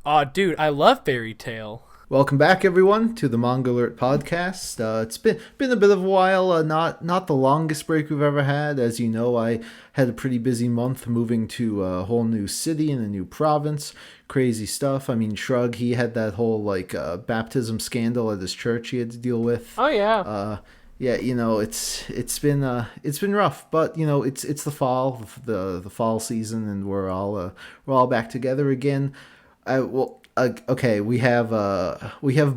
Aw, dude, I love Fairy Tail. Welcome back, everyone, to the Manga Alert podcast. It's been a bit of a while. Not the longest break we've ever had. As you know, I had a pretty busy month moving to a whole new city in a new province. Crazy stuff. I mean, Shrug, he had that whole baptism scandal at his church he had to deal with. Oh yeah. Yeah, it's been rough, but it's the fall, the fall season, and we're all back together again. Okay, we have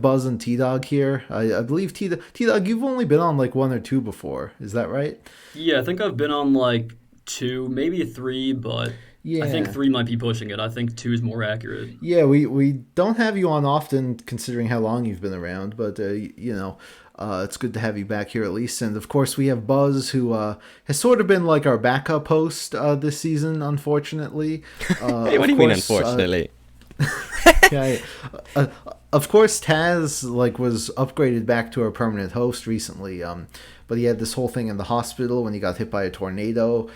Buzz and T-Dog here. I believe T-Dog, you've only been on like one or two before. Is that right? Yeah, I think I've been on like two, maybe three, but yeah. I think three might be pushing it. I think two is more accurate. Yeah, we don't have you on often considering how long you've been around, but it's good to have you back here at least. And of course, we have Buzz, who has sort of been like our backup host this season, unfortunately. Hey, what do you mean, unfortunately? Yeah, of course, Taz was upgraded back to our permanent host recently. But he had this whole thing in the hospital when he got hit by a tornado.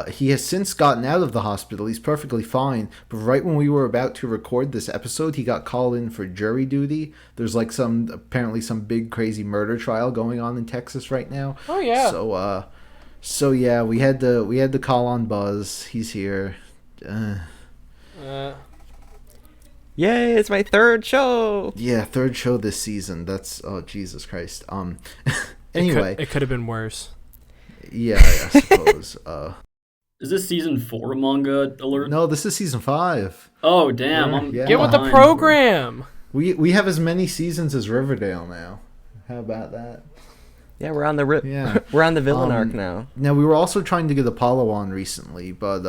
He has since gotten out of the hospital. He's perfectly fine. But right when we were about to record this episode, he got called in for jury duty. There's apparently some big crazy murder trial going on in Texas right now. Oh yeah. So yeah, we had to call on Buzz. He's here. Yay, it's my third show. Yeah, third show this season. That's Jesus Christ. Anyway, it could have been worse. Yeah, I suppose. Is this season 4 Manga Alert? No, this is season 5. Oh damn! Get with the program. We have as many seasons as Riverdale now. How about that? Yeah, we're on the we're on the villain arc now. Now, we were also trying to get Apollo on recently, but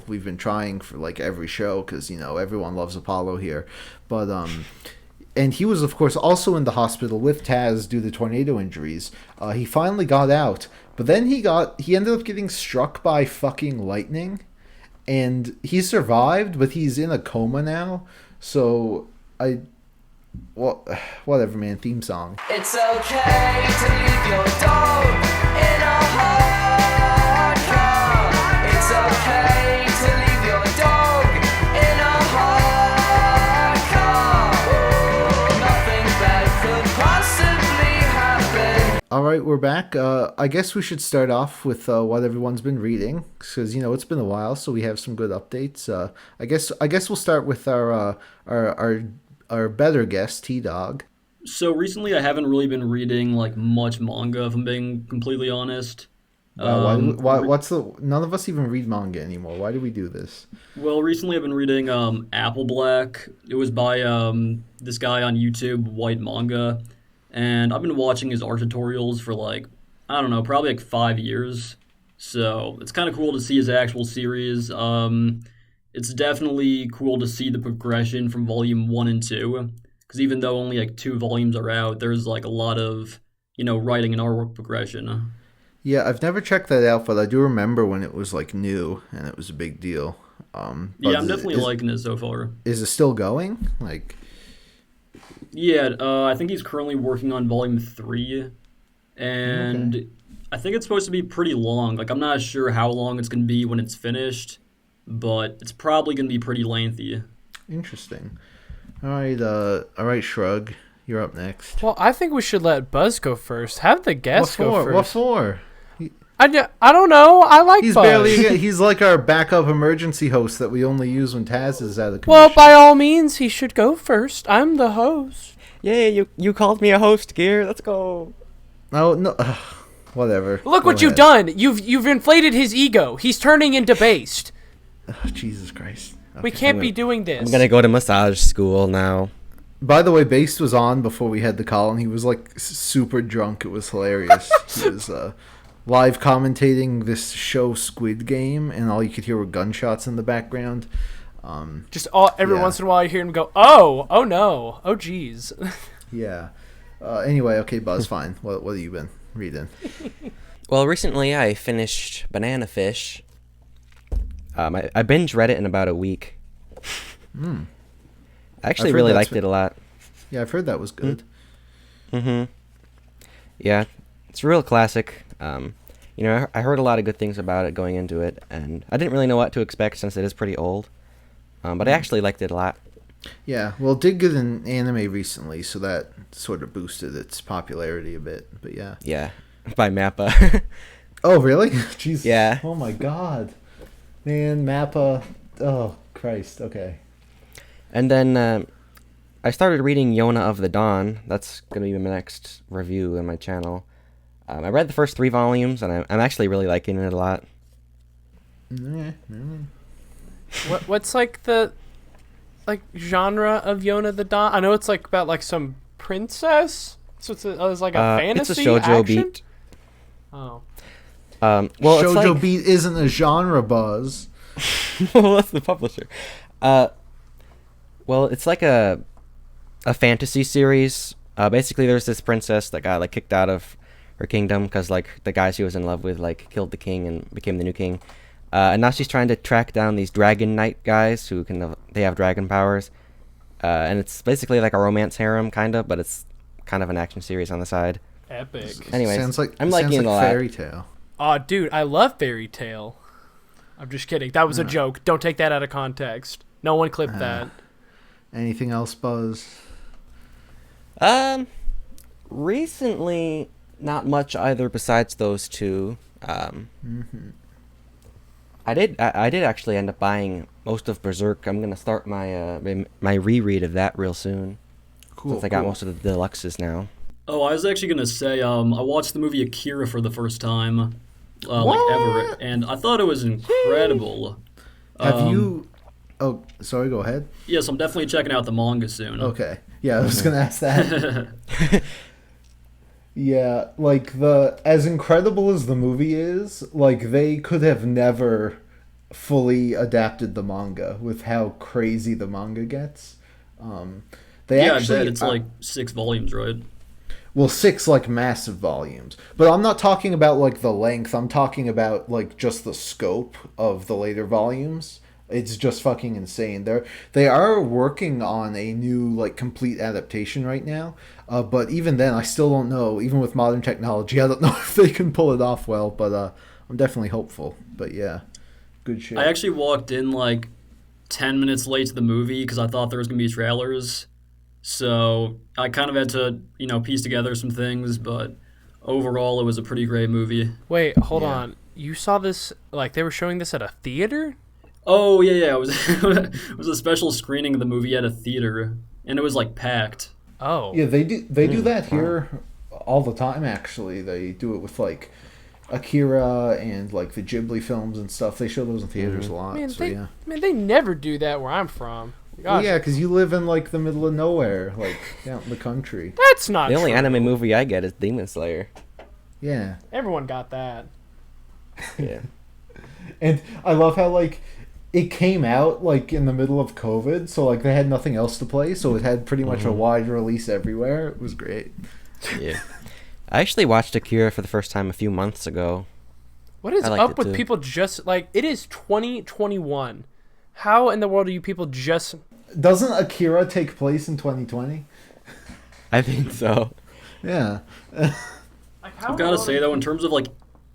we've been trying for every show because everyone loves Apollo here, but and he was of course also in the hospital with Taz due to tornado injuries. He finally got out, but then he ended up getting struck by fucking lightning, and he survived, but he's in a coma now. So whatever, man. Theme song. It's okay to leave your dog in a hot car. It's okay to leave your dog in a hot car. Nothing bad could possibly happen. All right, we're back. I guess we should start off with what everyone's been reading, because it's been a while, so we have some good updates. I guess we'll start with our better guest, T-Dog. So recently I haven't really been reading much manga, if I'm being completely honest. None of us even read manga anymore. Why do we do this? Well, recently I've been reading Apple Black. It was by this guy on YouTube, White Manga, and I've been watching his art tutorials for I don't know, probably 5 years. So it's kind of cool to see his actual series. It's definitely cool to see the progression from volume 1 and 2, because even though only 2 volumes are out, there's a lot of writing and artwork progression. Yeah, I've never checked that out, but I do remember when it was new and it was a big deal. Yeah, I'm definitely liking it so far. Is it still going? Yeah, I think he's currently working on volume 3, and okay. I think it's supposed to be pretty long. I'm not sure how long it's going to be when it's finished, but it's probably going to be pretty lengthy. Interesting. All right, Shrug, you're up next. Well, I think we should let Buzz go first. Have the guest go first. What for? I don't know. I like Buzz. He's like our backup emergency host that we only use when Taz is out of commission. Well, by all means, he should go first. I'm the host. Yay, you called me a host, Gear. Let's go. No. Whatever. Look what you've done. You've inflated his ego. He's turning into based. Oh, Jesus Christ. Okay. We can't be doing this. I'm going to go to massage school now. By the way, Based was on before we had the call, and he was super drunk. It was hilarious. He was live commentating this show Squid Game, and all you could hear were gunshots in the background. Just every once in a while you hear him go, oh no, oh geez. Yeah. Anyway, okay, Buzz, fine. What have you been reading? Well, recently I finished Banana Fish. I binge read it in about a week. I actually really liked it a lot. Yeah, I've heard that was good. Mm-hmm. Yeah, it's a real classic. I heard a lot of good things about it going into it, and I didn't really know what to expect since it is pretty old. But I actually liked it a lot. Yeah, well, it did get an anime recently, so that sort of boosted its popularity a bit. But yeah. Yeah, by Mappa. Oh, really? Jesus. Yeah. Oh my God, man, Mappa. Oh Christ. Okay. And then I started reading Yona of the Dawn. That's gonna be my next review on my channel. I read the first 3 volumes, and I'm actually really liking it a lot. What's like the genre of Yona the Dawn? I know it's like about like some princess. So it's like a fantasy. It's a shoujo action? beat. Oh. Well, it's Shoujo like, Beat isn't a genre, Buzz. well, that's the publisher. Well, it's like a fantasy series. Basically, there's this princess that got like kicked out of her kingdom because like the guy she was in love with like killed the king and became the new king. And now she's trying to track down these dragon knight guys who they have dragon powers. And it's basically like a romance harem kind of, but it's kind of an action series on the side. Epic. Anyways, Sounds like I'm liking it a lot. Fairy Tale. Oh, dude, I love Fairy Tale. I'm just kidding. That was a joke. Don't take that out of context. No one clipped that. Anything else, Buzz? Recently, not much either besides those 2. I did actually end up buying most of Berserk. I'm gonna start my reread of that real soon. Cool. Since I got most of the deluxes now. Oh, I was actually gonna say, I watched the movie Akira for the first time, like ever, and I thought it was incredible. Have you? Oh, sorry. Go ahead. Yes, I'm definitely checking out the manga soon. Okay. Yeah, I was gonna ask that. Yeah, like as incredible as the movie is, like they could have never fully adapted the manga with how crazy the manga gets. They Yeah, actually, I bet it's like 6 volumes, right? well, 6 like massive volumes, but I'm not talking about like the length. I'm talking about like just the scope of the later volumes. It's just fucking insane. They are working on a new like complete adaptation right now, but even then, I still don't know. Even with modern technology, I don't know if they can pull it off well. But I'm definitely hopeful. But yeah, good shit. I actually walked in like 10 minutes late to the movie because I thought there was gonna be trailers, so I kind of had to piece together some things. But overall, it was a pretty great movie. Wait, hold on. You saw this, like, they were showing this at a theater? Oh yeah. It was it was a special screening of the movie at a theater, and it was like packed. Oh. Yeah, they do that here all the time. Actually, they do it with like Akira and like the Ghibli films and stuff. They show those in theaters a lot. Man, So they never do that where I'm from. well, Gosh, yeah, because you live in like the middle of nowhere, like out in the country. that's not The only true. anime movie I get is Demon Slayer. Yeah, Everyone got that. Yeah. and I love how like it came out like in the middle of COVID, so like they had nothing else to play, so it had pretty much a wide release everywhere. It was great. Yeah. I actually watched Akira for the first time a few months ago. What is I liked up it with too. people just, like, it is 2021. How in the world are you people just... Doesn't Akira take place in 2020? I think so. Yeah. Like, how I've gotta say though, in terms of like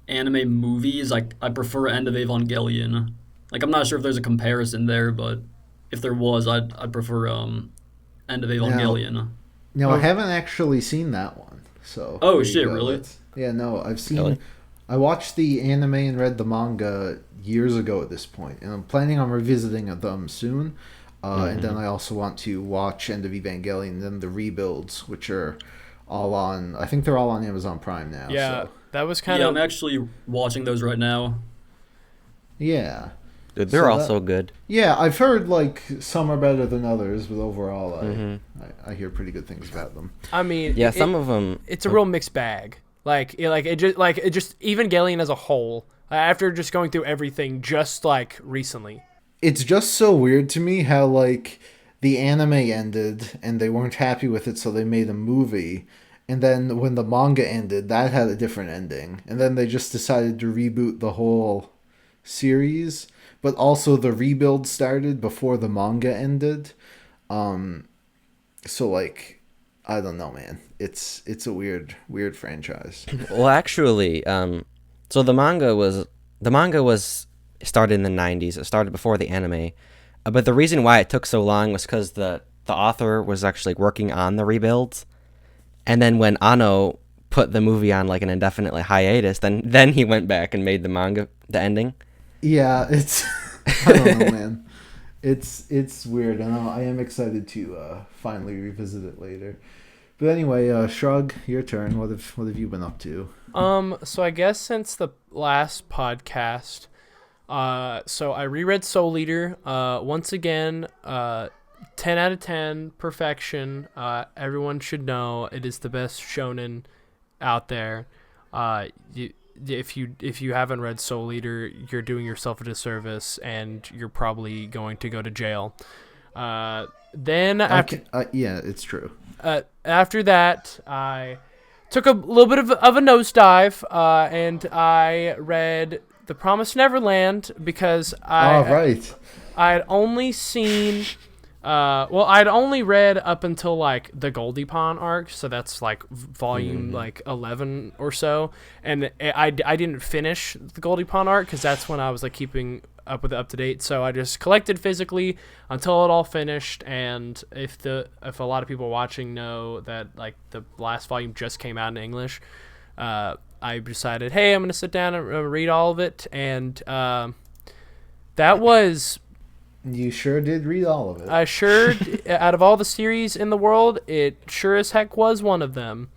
anime movies, I prefer End of Evangelion. Like, I'm not sure if there's a comparison there, but if there was, I'd prefer End of Evangelion. No, I haven't actually seen that one. So. Oh, there you shit, go. really? Yeah, no, I've seen. Really? I watched the anime and read the manga years ago at this point, and I'm planning on revisiting them soon. And then I also want to watch End of Evangelion and then the rebuilds, which are all on. I think they're all on Amazon Prime now. Yeah, So. that was kind Yeah, of... I'm actually watching those right now. Yeah. Dude, they're So also good. Yeah, I've heard like some are better than others, but overall, Mm-hmm. I hear pretty good things about them. I mean... Yeah, some of them. It's a real mixed bag. It just Evangelion as a whole, after just going through everything just like recently. It's just so weird to me how like the anime ended and they weren't happy with it, so they made a movie. And then when the manga ended, that had a different ending. And then they just decided to reboot the whole series, but also the rebuild started before the manga ended. So like, I don't know, man. It's a weird franchise. Well, actually, so the manga was started in the 90s. It started before the anime. But the reason why it took so long was because the author was actually working on the rebuild, and then when Anno put the movie on like an indefinitely hiatus, then he went back and made the manga the ending. Yeah, it's I don't know, man. It's weird. I know. I am excited to finally revisit it later. But anyway, Shrug, your turn. What have you been up to? So I guess since the last podcast, so I reread Soul Eater. Once again, 10 out of 10, perfection. Everyone should know it is the best shonen out there. If you haven't read Soul Eater, you're doing yourself a disservice, and you're probably going to go to jail. Then after, yeah, it's true. after that, I took a little bit of a nosedive, and I read The Promised Neverland because Right. I'd only seen, I'd only read up until like the Goldie Pond arc, so that's like volume like 11 or so, and I didn't finish the Goldie Pond arc because that's when I was like keeping up with it up to date. So I just collected physically until it all finished. And if a lot of people watching know that like the last volume just came out in English, I decided, hey, I'm gonna sit down and read all of it, and that was. You sure did read all of it. I sure, out of all the series in the world, it sure as heck was one of them.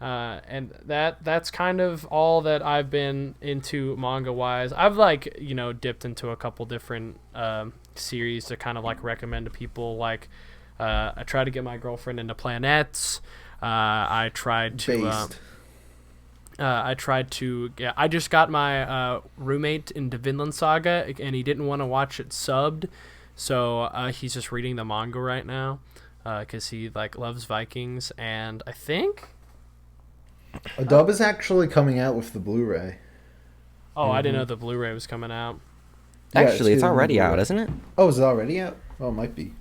And that's kind of all that I've been into manga-wise. I've, like, dipped into a couple different series to kind of, like, recommend to people. Like, I tried to get my girlfriend into Planets. I tried to... I just got my roommate into Vinland Saga, and he didn't want to watch it subbed, so he's just reading the manga right now, because he like loves Vikings, and I think A dub is actually coming out with the Blu-ray. Oh, I didn't know the Blu-ray was coming out. Yeah, Actually, it's getting already Blu-ray. out, isn't it? Oh, is it already out? Oh, it might be.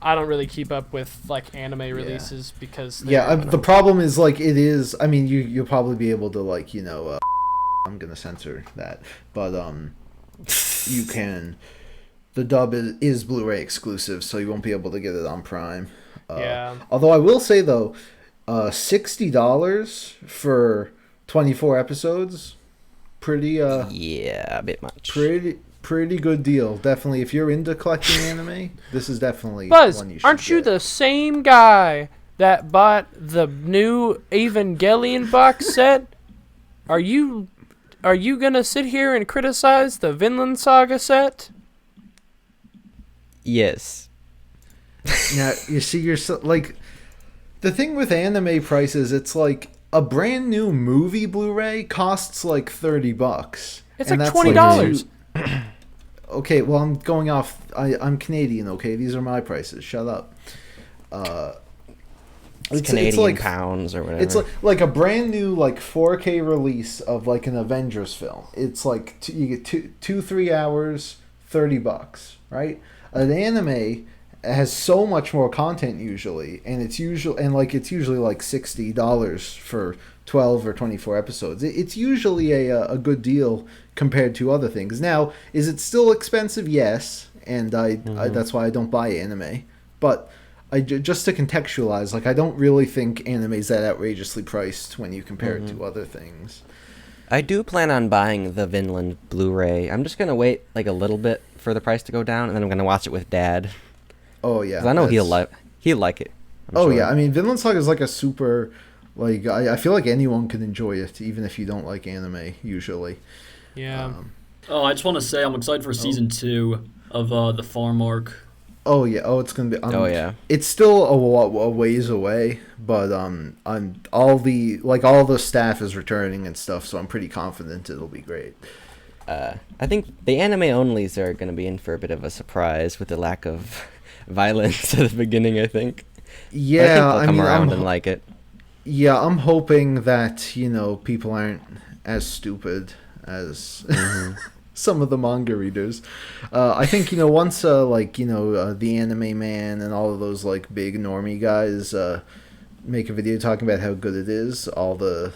I don't really keep up with like anime releases because The problem is like it is. I mean, you'll probably be able to like I'm gonna censor that, but you can. The dub is Blu-ray exclusive, so you won't be able to get it on Prime. Yeah. Although I will say though, $60 for 24 episodes, pretty Yeah, a bit much. pretty good deal. Definitely, if you're into collecting anime, this is definitely Buzz, one you should aren't you get. the same guy that bought the new Evangelion box set? Are you gonna sit here and criticize the Vinland Saga set? Yes. Now, you see, you're so, like, the thing with anime prices, it's like a brand new movie Blu-ray costs like $30. It's And like that's $20. Okay, well, I'm going off. I'm Canadian. Okay, these are my prices. Shut up. It's Canadian pounds or whatever. It's like a brand new like 4K release of like an Avengers film. It's like you get 2-3 hours, $30, right? An anime has so much more content usually, and it's usually like $60 for 12 or 24 episodes. It's usually a good deal compared to other things. Now, is it still expensive? Yes, and I that's why I don't buy anime. But just to contextualize, like I don't really think anime is that outrageously priced when you compare it to other things. I do plan on buying the Vinland Blu-ray. I'm just gonna wait like a little bit for the price to go down, and then I'm gonna watch it with Dad. Oh yeah, 'Cause I know he'll like it. I'm sure. Yeah, I mean Vinland Saga is like a super, like I feel like anyone can enjoy it, even if you don't like anime usually. Yeah. Oh, I just want to say I'm excited for season 2 of the farm arc. Oh yeah, it's gonna be. Oh yeah. It's still a ways away, but all the staff is returning and stuff, so I'm pretty confident it'll be great. I think the anime onlys are going to be in for a bit of a surprise with the lack of violence at the beginning, I think. Yeah, but I think they'll come around and like it. Yeah, I'm hoping that, people aren't as stupid as some of the manga readers. I think, once, the Anime Man and all of those, like, big normie guys make a video talking about how good it is, all the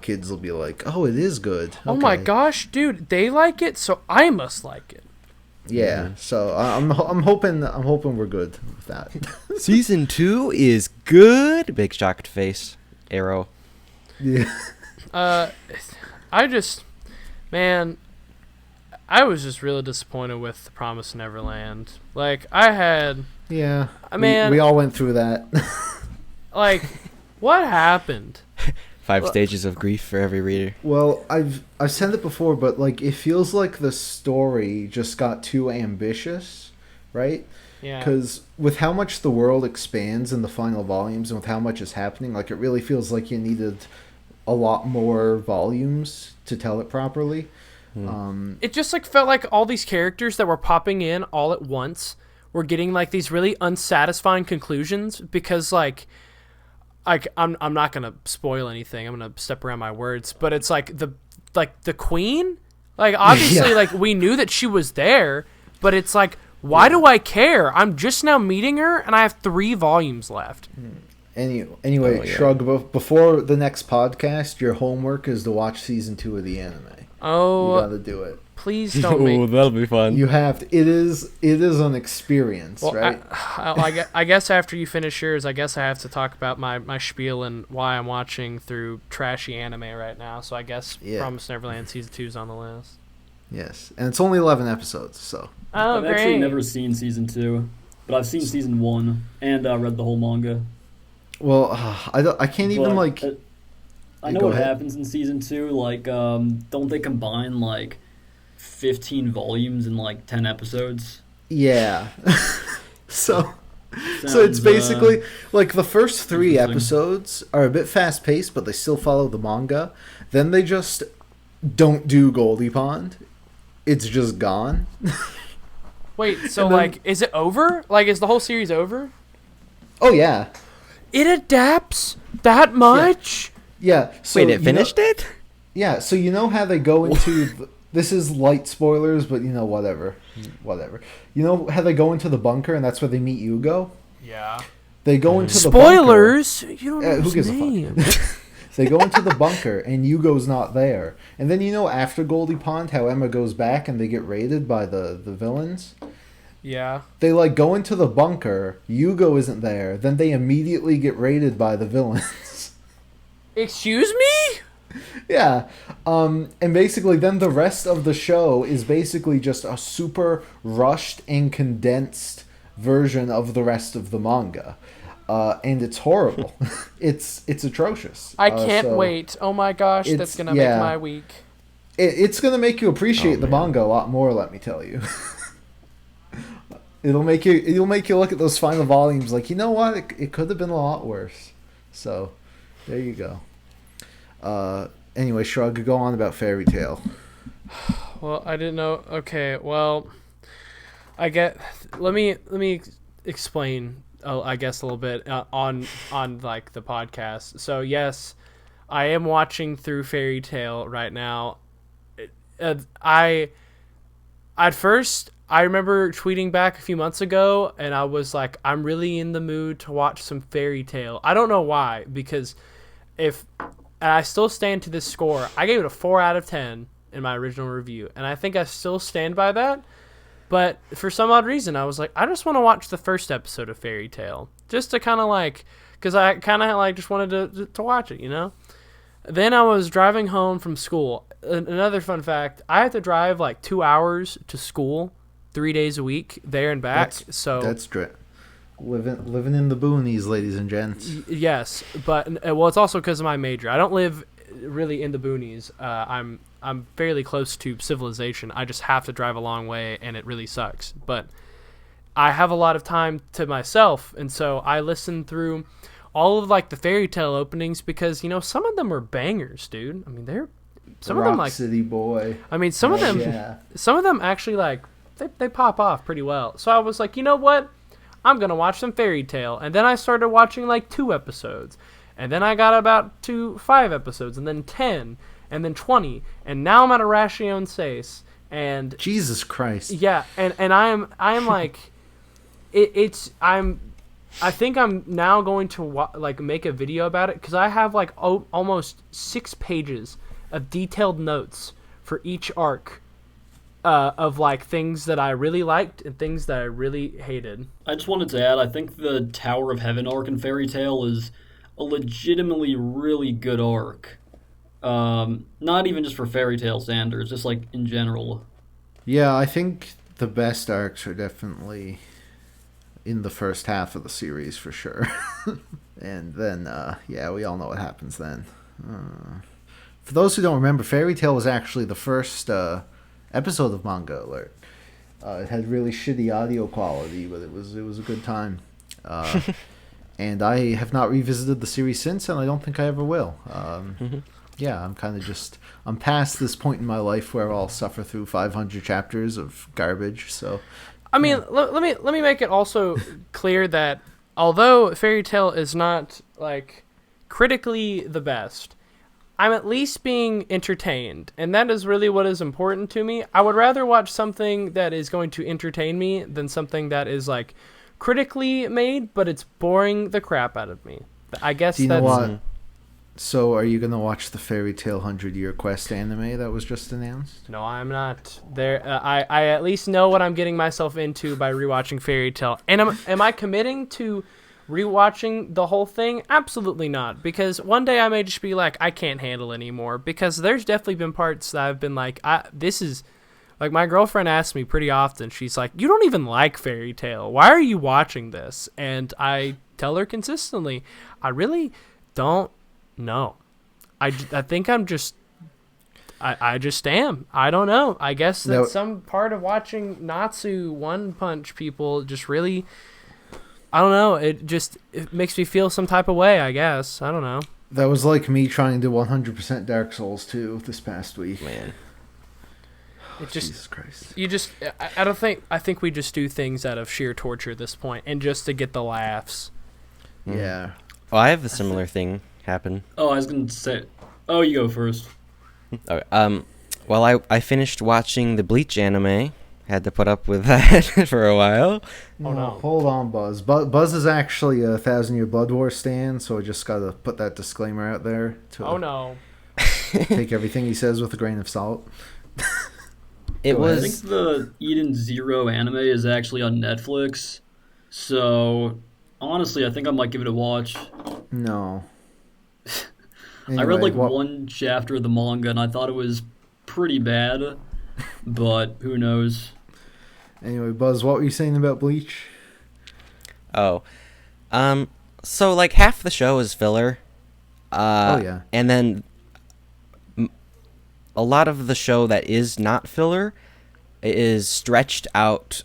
kids will be like, oh, it is good. Oh my Okay. gosh, dude, they like it, so I must like it. Yeah, so I'm hoping we're good with that. Season 2 is good. Big shocked face. Arrow. Yeah. I just, man, I was just really disappointed with The Promised Neverland. Like, I had, Yeah. Man. we all went through that. like, what happened? 5 stages of grief for every reader. Well, I've said it before, but like it feels like the story just got too ambitious, right? Yeah. Because with how much the world expands in the final volumes and with how much is happening, like it really feels like you needed a lot more volumes to tell it properly. It just like felt like all these characters that were popping in all at once were getting like these really unsatisfying conclusions because like I'm not gonna spoil anything. I'm gonna step around my words, but it's like the queen, like obviously Yeah. like we knew that she was there, but it's like why do I care? I'm just now meeting her, and I have 3 volumes left. Anyway, Oh, yeah. Shrug, before the next podcast, your homework is to watch season 2 of the anime. You Oh, gotta do it. please don't make. that'll be fun. You have to. It is an experience, Well, right? I guess after you finish yours, I guess I have to talk about my spiel and why I'm watching through trashy anime right now. So I guess Yeah. Promised Neverland season 2 is on the list. Yes, and it's only 11 episodes, so. Oh, I've great! actually never seen season 2, but I've seen season 1 and read the whole manga. Well, I can't even But, like. I know Go what ahead. happens in season 2. Like, don't they combine like 15 volumes in like 10 episodes? Yeah. so it's Sounds, basically like the first 3 interesting. episodes are a bit fast paced, but they still follow the manga. Then they just don't do Goldie Pond. It's just gone. Wait, so And then- like, is it over? Like, is the whole series over? Oh yeah, It adapts that much? yeah. So Wait, you it know- finished it? Yeah, so you know how they go into this is light spoilers, but you know whatever. You know how they go into the bunker and that's where they meet Yugo? Yeah. They go into the bunker. Spoilers. You don't know Who his gives a name. fuck? They go into the bunker and Yugo's not there. And then you know after Goldie Pond how Emma goes back and they get raided by the villains? Yeah. They like go into the bunker, Yugo isn't there, then they immediately get raided by the villains. Excuse me? Yeah. And basically then the rest of the show is basically just a super rushed and condensed version of the rest of the manga. And it's horrible. it's atrocious. I can't so wait. Oh my gosh, it's- that's gonna yeah. make my week. It's gonna make you appreciate the man. manga a lot more, let me tell you. It'll make you look at those final volumes like, you know what, it could have been a lot worse. So there you go. Anyway, Shrug, go on about Fairy Tail. Well, I didn't know. Okay, well, let me explain. I guess a little bit on like the podcast. So yes, I am watching through Fairy Tail right now. At first I remember tweeting back a few months ago, and I was like, I'm really in the mood to watch some Fairy Tail. I don't know why, because and I still stand to this score. I gave it a 4 out of 10 in my original review, and I think I still stand by that. But for some odd reason, I was like, I just want to watch the first episode of Fairy Tail, just to kind of like, because I kind of like just wanted to watch it, you know? Then I was driving home from school. Another fun fact, I have to drive like 2 hours to school 3 days a week, there and back. That's living in the boonies, ladies and gents. Yes, but well, it's also because of my major. I don't live really in the boonies. I'm fairly close to civilization. I just have to drive a long way, and it really sucks. But I have a lot of time to myself, and so I listen through all of like the Fairy Tail openings because, you know, some of them are bangers, dude. I mean, some of them like City Boy. I mean, some of them Yeah. some of them actually like they pop off pretty well. So I was like, you know what? I'm going to watch some Fairy Tail. And then I started watching like 2 episodes. And then I got about 5 episodes, and then 10, and then 20. And now I'm at a Ration 6. And Jesus Christ. yeah, and I am like I think I'm now going to like make a video about it, cuz I have like almost 6 pages of detailed notes for each arc of like things that I really liked and things that I really hated. I just wanted to add, I think the Tower of Heaven arc in Fairy Tail is a legitimately really good arc. Not even just for Fairy Tail standards, just like in general. Yeah, I think the best arcs are definitely in the first half of the series for sure. And then, yeah, we all know what happens then. For those who don't remember, Fairy Tail was actually the first episode of Manga Alert. It had really shitty audio quality, but it was a good time. And I have not revisited the series since, and I don't think I ever will. Yeah, I'm kind of I'm past this point in my life where I'll suffer through 500 chapters of garbage. So, I mean, let me make it also clear that although Fairy Tail is not like critically the best, I'm at least being entertained, and that is really what is important to me. I would rather watch something that is going to entertain me than something that is like critically made, but it's boring the crap out of me. I guess do you that's... know what? So, are you gonna watch the Fairy Tail 100-Year Quest anime that was just announced? No, I'm not. There, I at least know what I'm getting myself into by rewatching Fairy Tail. And am I committing to rewatching the whole thing? Absolutely not. Because one day I may just be like, I can't handle anymore. Because there's definitely been parts that I've been like, this is... Like, my girlfriend asks me pretty often, she's like, you don't even like Fairy Tail. Why are you watching this? And I tell her consistently, I really don't know. I think I'm just... I just am. I don't know. I guess that some part of watching Natsu One Punch people just really... I don't know. It makes me feel some type of way, I guess. I don't know. That was like me trying to 100% Dark Souls 2 this past week. Man. It just, Jesus Christ. You just... I think we just do things out of sheer torture at this point, and just to get the laughs. Yeah. Oh, I have a similar thing happen. Oh, I was going to say... Oh, you go first. Okay. Well, I finished watching the Bleach anime. Had to put up with that for a while. Oh, no. Hold on, Buzz. Buzz is actually a 1,000-Year Blood War stan, so I just gotta put that disclaimer out there. Oh, no. Take everything he says with a grain of salt. It I think was... the Eden Zero anime is actually on Netflix, so honestly, I think I might give it a watch. No. I read like one chapter of the manga, and I thought it was pretty bad, but who knows? Anyway, Buzz, what were you saying about Bleach? Oh. So, like, half the show is filler. Oh, yeah. And then a lot of the show that is not filler is stretched out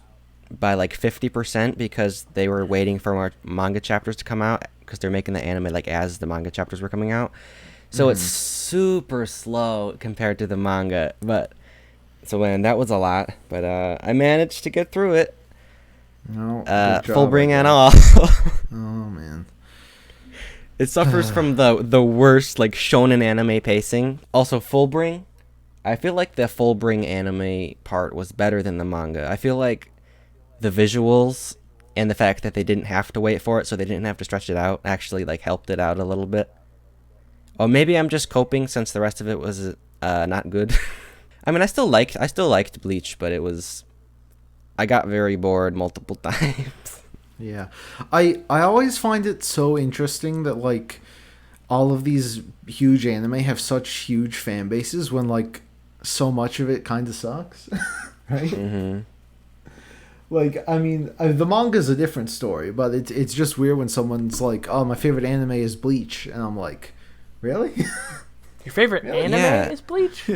by, like, 50% because they were waiting for more manga chapters to come out because they're making the anime, like, as the manga chapters were coming out. So it's super slow compared to the manga. But, so, man, that was a lot. But I managed to get through it. No, full bring and all. Oh, man. It suffers from the worst, like, shonen anime pacing. Also, full bring. I feel like the full bring anime part was better than the manga. I feel like the visuals and the fact that they didn't have to wait for it, so they didn't have to stretch it out, actually, like, helped it out a little bit. Or maybe I'm just coping since the rest of it was not good. I mean, I still liked Bleach, but I got very bored multiple times. Yeah. I always find it so interesting that, like, all of these huge anime have such huge fan bases when, like, so much of it kind of sucks. Right? Mm-hmm. Like, I mean, the manga's a different story, but it's just weird when someone's like, oh, my favorite anime is Bleach. And I'm like, really? Your favorite anime is Bleach?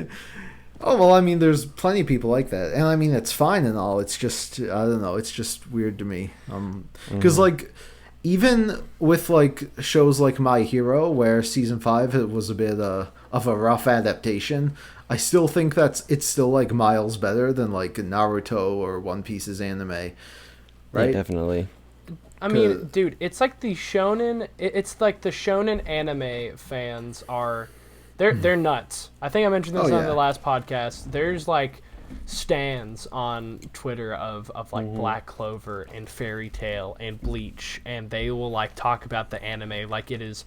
Oh, well, I mean, there's plenty of people like that. And, I mean, it's fine and all. It's just, I don't know, it's just weird to me. Because, like, even with, like, shows like My Hero, where Season 5 it was a bit of a rough adaptation, I still think it's still, like, miles better than, like, Naruto or One Piece's anime. Right? Yeah, definitely. I mean, dude, it's like the shonen... It's like the shonen anime fans are... They're nuts. I think I mentioned this on the last podcast. There's like stans on Twitter of like Black Clover and Fairy Tail and Bleach, and they will like talk about the anime like it is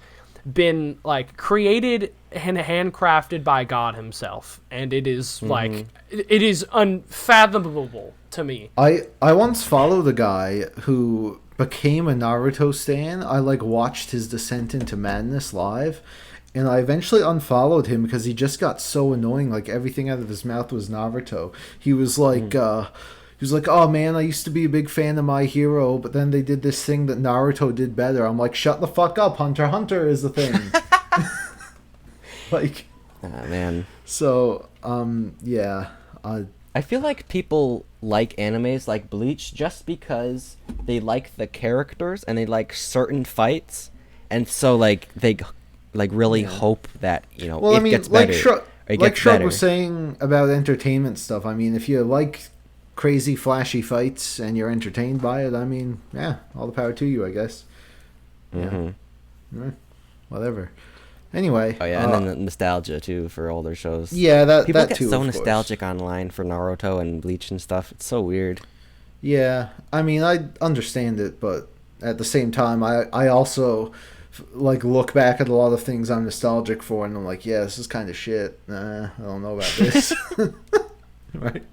been like created and handcrafted by God himself, and it is like it is unfathomable to me. I once followed a guy who became a Naruto stan. I like watched his descent into madness live, and I eventually unfollowed him because he just got so annoying. Like everything out of his mouth was Naruto. He was like, "Oh man, I used to be a big fan of My Hero, but then they did this thing that Naruto did better." I'm like, "Shut the fuck up! Hunter x Hunter is the thing." Like, Oh, man. so yeah. I feel like people like animes like Bleach just because they like the characters and they like certain fights, and so like they like really hope that Well, it I mean, gets like better. like Shrug was saying about entertainment stuff. I mean, if you like crazy flashy fights and you're entertained by it, I mean, yeah, all the power to you, I guess. Yeah. Whatever. Anyway. Oh yeah, and then the nostalgia too for older shows. Yeah, People that get too, so of course. nostalgic online for Naruto and Bleach and stuff. It's so weird. Yeah, I mean, I understand it, but at the same time, I also like look back at a lot of things I'm nostalgic for, and I'm like, yeah, this is kind of shit. Nah, I don't know about this. Right.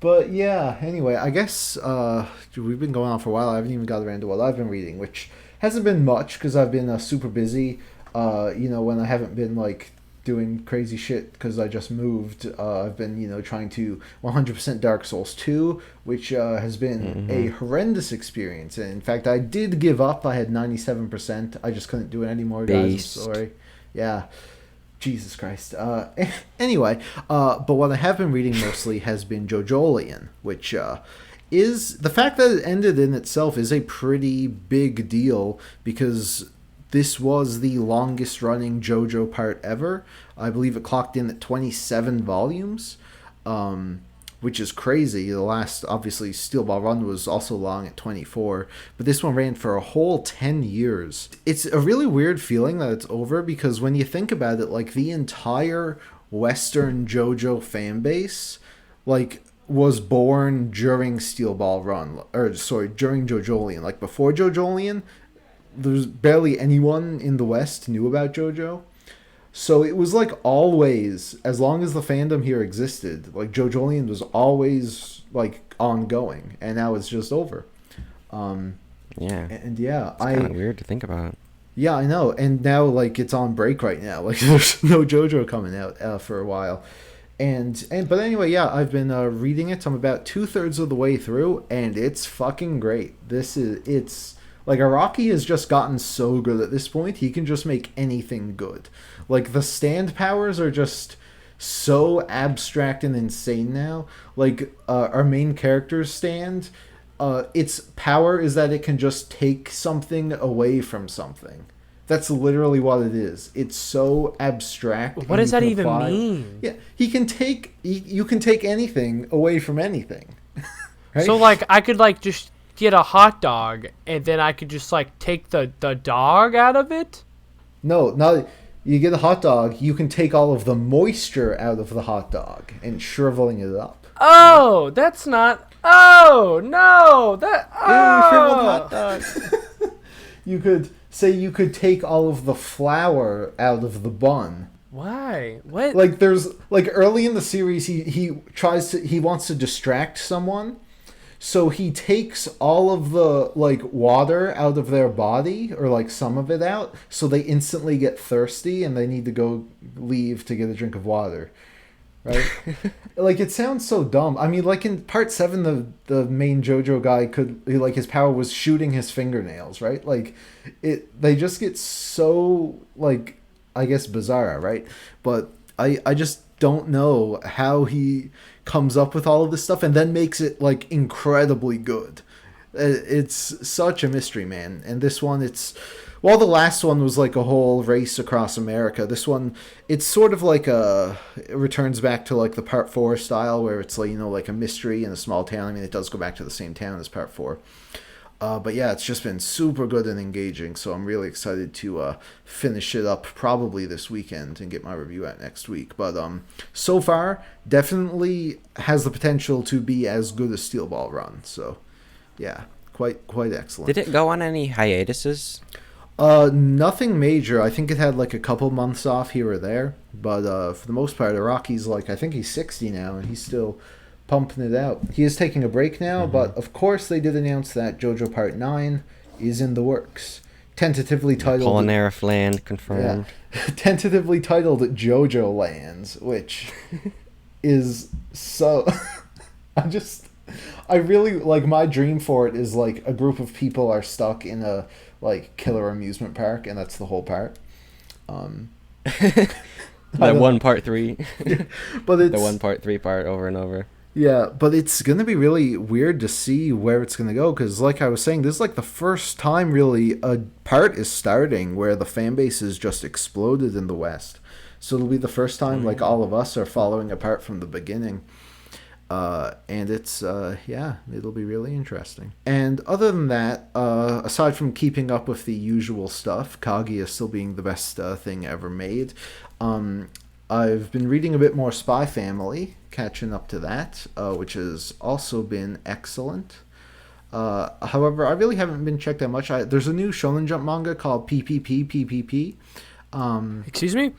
But yeah, anyway, I guess we've been going on for a while. I haven't even got around to what I've been reading, which hasn't been much because I've been super busy. When I haven't been like doing crazy shit because I just moved, I've been trying to 100% Dark Souls 2, which has been a horrendous experience. And in fact, I did give up. I had 97%. I just couldn't do it anymore, guys. Beast. I'm sorry. Yeah. Jesus Christ. Anyway, but what I have been reading mostly has been Jojolion, which is the fact that it ended in itself is a pretty big deal because this was the longest running JoJo part ever. I believe it clocked in at 27 volumes, which is crazy. The last, obviously, Steel Ball Run was also long at 24, but this one ran for a whole 10 years. It's a really weird feeling that it's over because when you think about it, like the entire Western JoJo fan base, like, was born during Steel Ball Run, during Jojolion. Like before Jojolion, there's barely anyone in the West knew about JoJo. So it was like always, as long as the fandom here existed, like Jojolion was always like ongoing, and now it's just over. Yeah. And yeah, It's kind of weird to think about. Yeah, I know. And now like it's on break right now. Like there's no JoJo coming out for a while. But anyway, yeah, I've been reading it. I'm about 2/3 of the way through, and it's fucking great. It's like Araki has just gotten so good at this point. He can just make anything good. Like the stand powers are just so abstract and insane now. Like our main character's stand, its power is that it can just take something away from something. That's literally what it is. It's so abstract. What does that even mean? Yeah, you can take anything away from anything. Right? So like I could like just get a hot dog and then I could just like take the dog out of it? No, you get a hot dog, you can take all of the moisture out of the hot dog and shriveling it up. Oh, that's not. Oh no, that. Shriveled Oh. hot dog. You could take all of the flour out of the bun. Why? What? Like there's like early in the series he wants to distract someone. So he takes all of the like water out of their body, or like some of it out, so they instantly get thirsty and they need to go leave to get a drink of water. Right? Like it sounds so dumb. I mean, like in part 7 the main JoJo guy like his power was shooting his fingernails, right? Like they just get so like I guess bizarre, right? But I just don't know how he comes up with all of this stuff and then makes it like incredibly good. It's such a mystery, man. And this one, while the last one was like a whole race across America, this one, it's sort of like it returns back to like the part 4 style where it's like, like a mystery in a small town. I mean, it does go back to the same town as part 4. But yeah, it's just been super good and engaging, so I'm really excited to finish it up probably this weekend and get my review out next week. But so far, definitely has the potential to be as good as Steel Ball Run. So yeah, quite excellent. Did it go on any hiatuses? Nothing major. I think it had like a couple months off here or there, but for the most part, Araki's like, I think he's 60 now, and he's still pumping it out. He is taking a break now, but of course they did announce that JoJo Part 9 is in the works. Tentatively titled... Polnareff Land confirmed. Yeah, tentatively titled JoJo Lands, which is so... I really, like, my dream for it is, like, a group of people are stuck in a, like, killer amusement park, and that's the whole part. That one part 3. But it's... The one part 3 part over and over. Yeah, but it's going to be really weird to see where it's going to go, because like I was saying, this is like the first time really a part is starting where the fan base has just exploded in the West. So it'll be the first time like all of us are following a part from the beginning. And it's, it'll be really interesting. And other than that, aside from keeping up with the usual stuff, Kaguya still being the best thing ever made, I've been reading a bit more Spy Family, catching up to that, which has also been excellent. However, I really haven't been checked that much. There's a new Shonen Jump manga called PPP. Excuse me?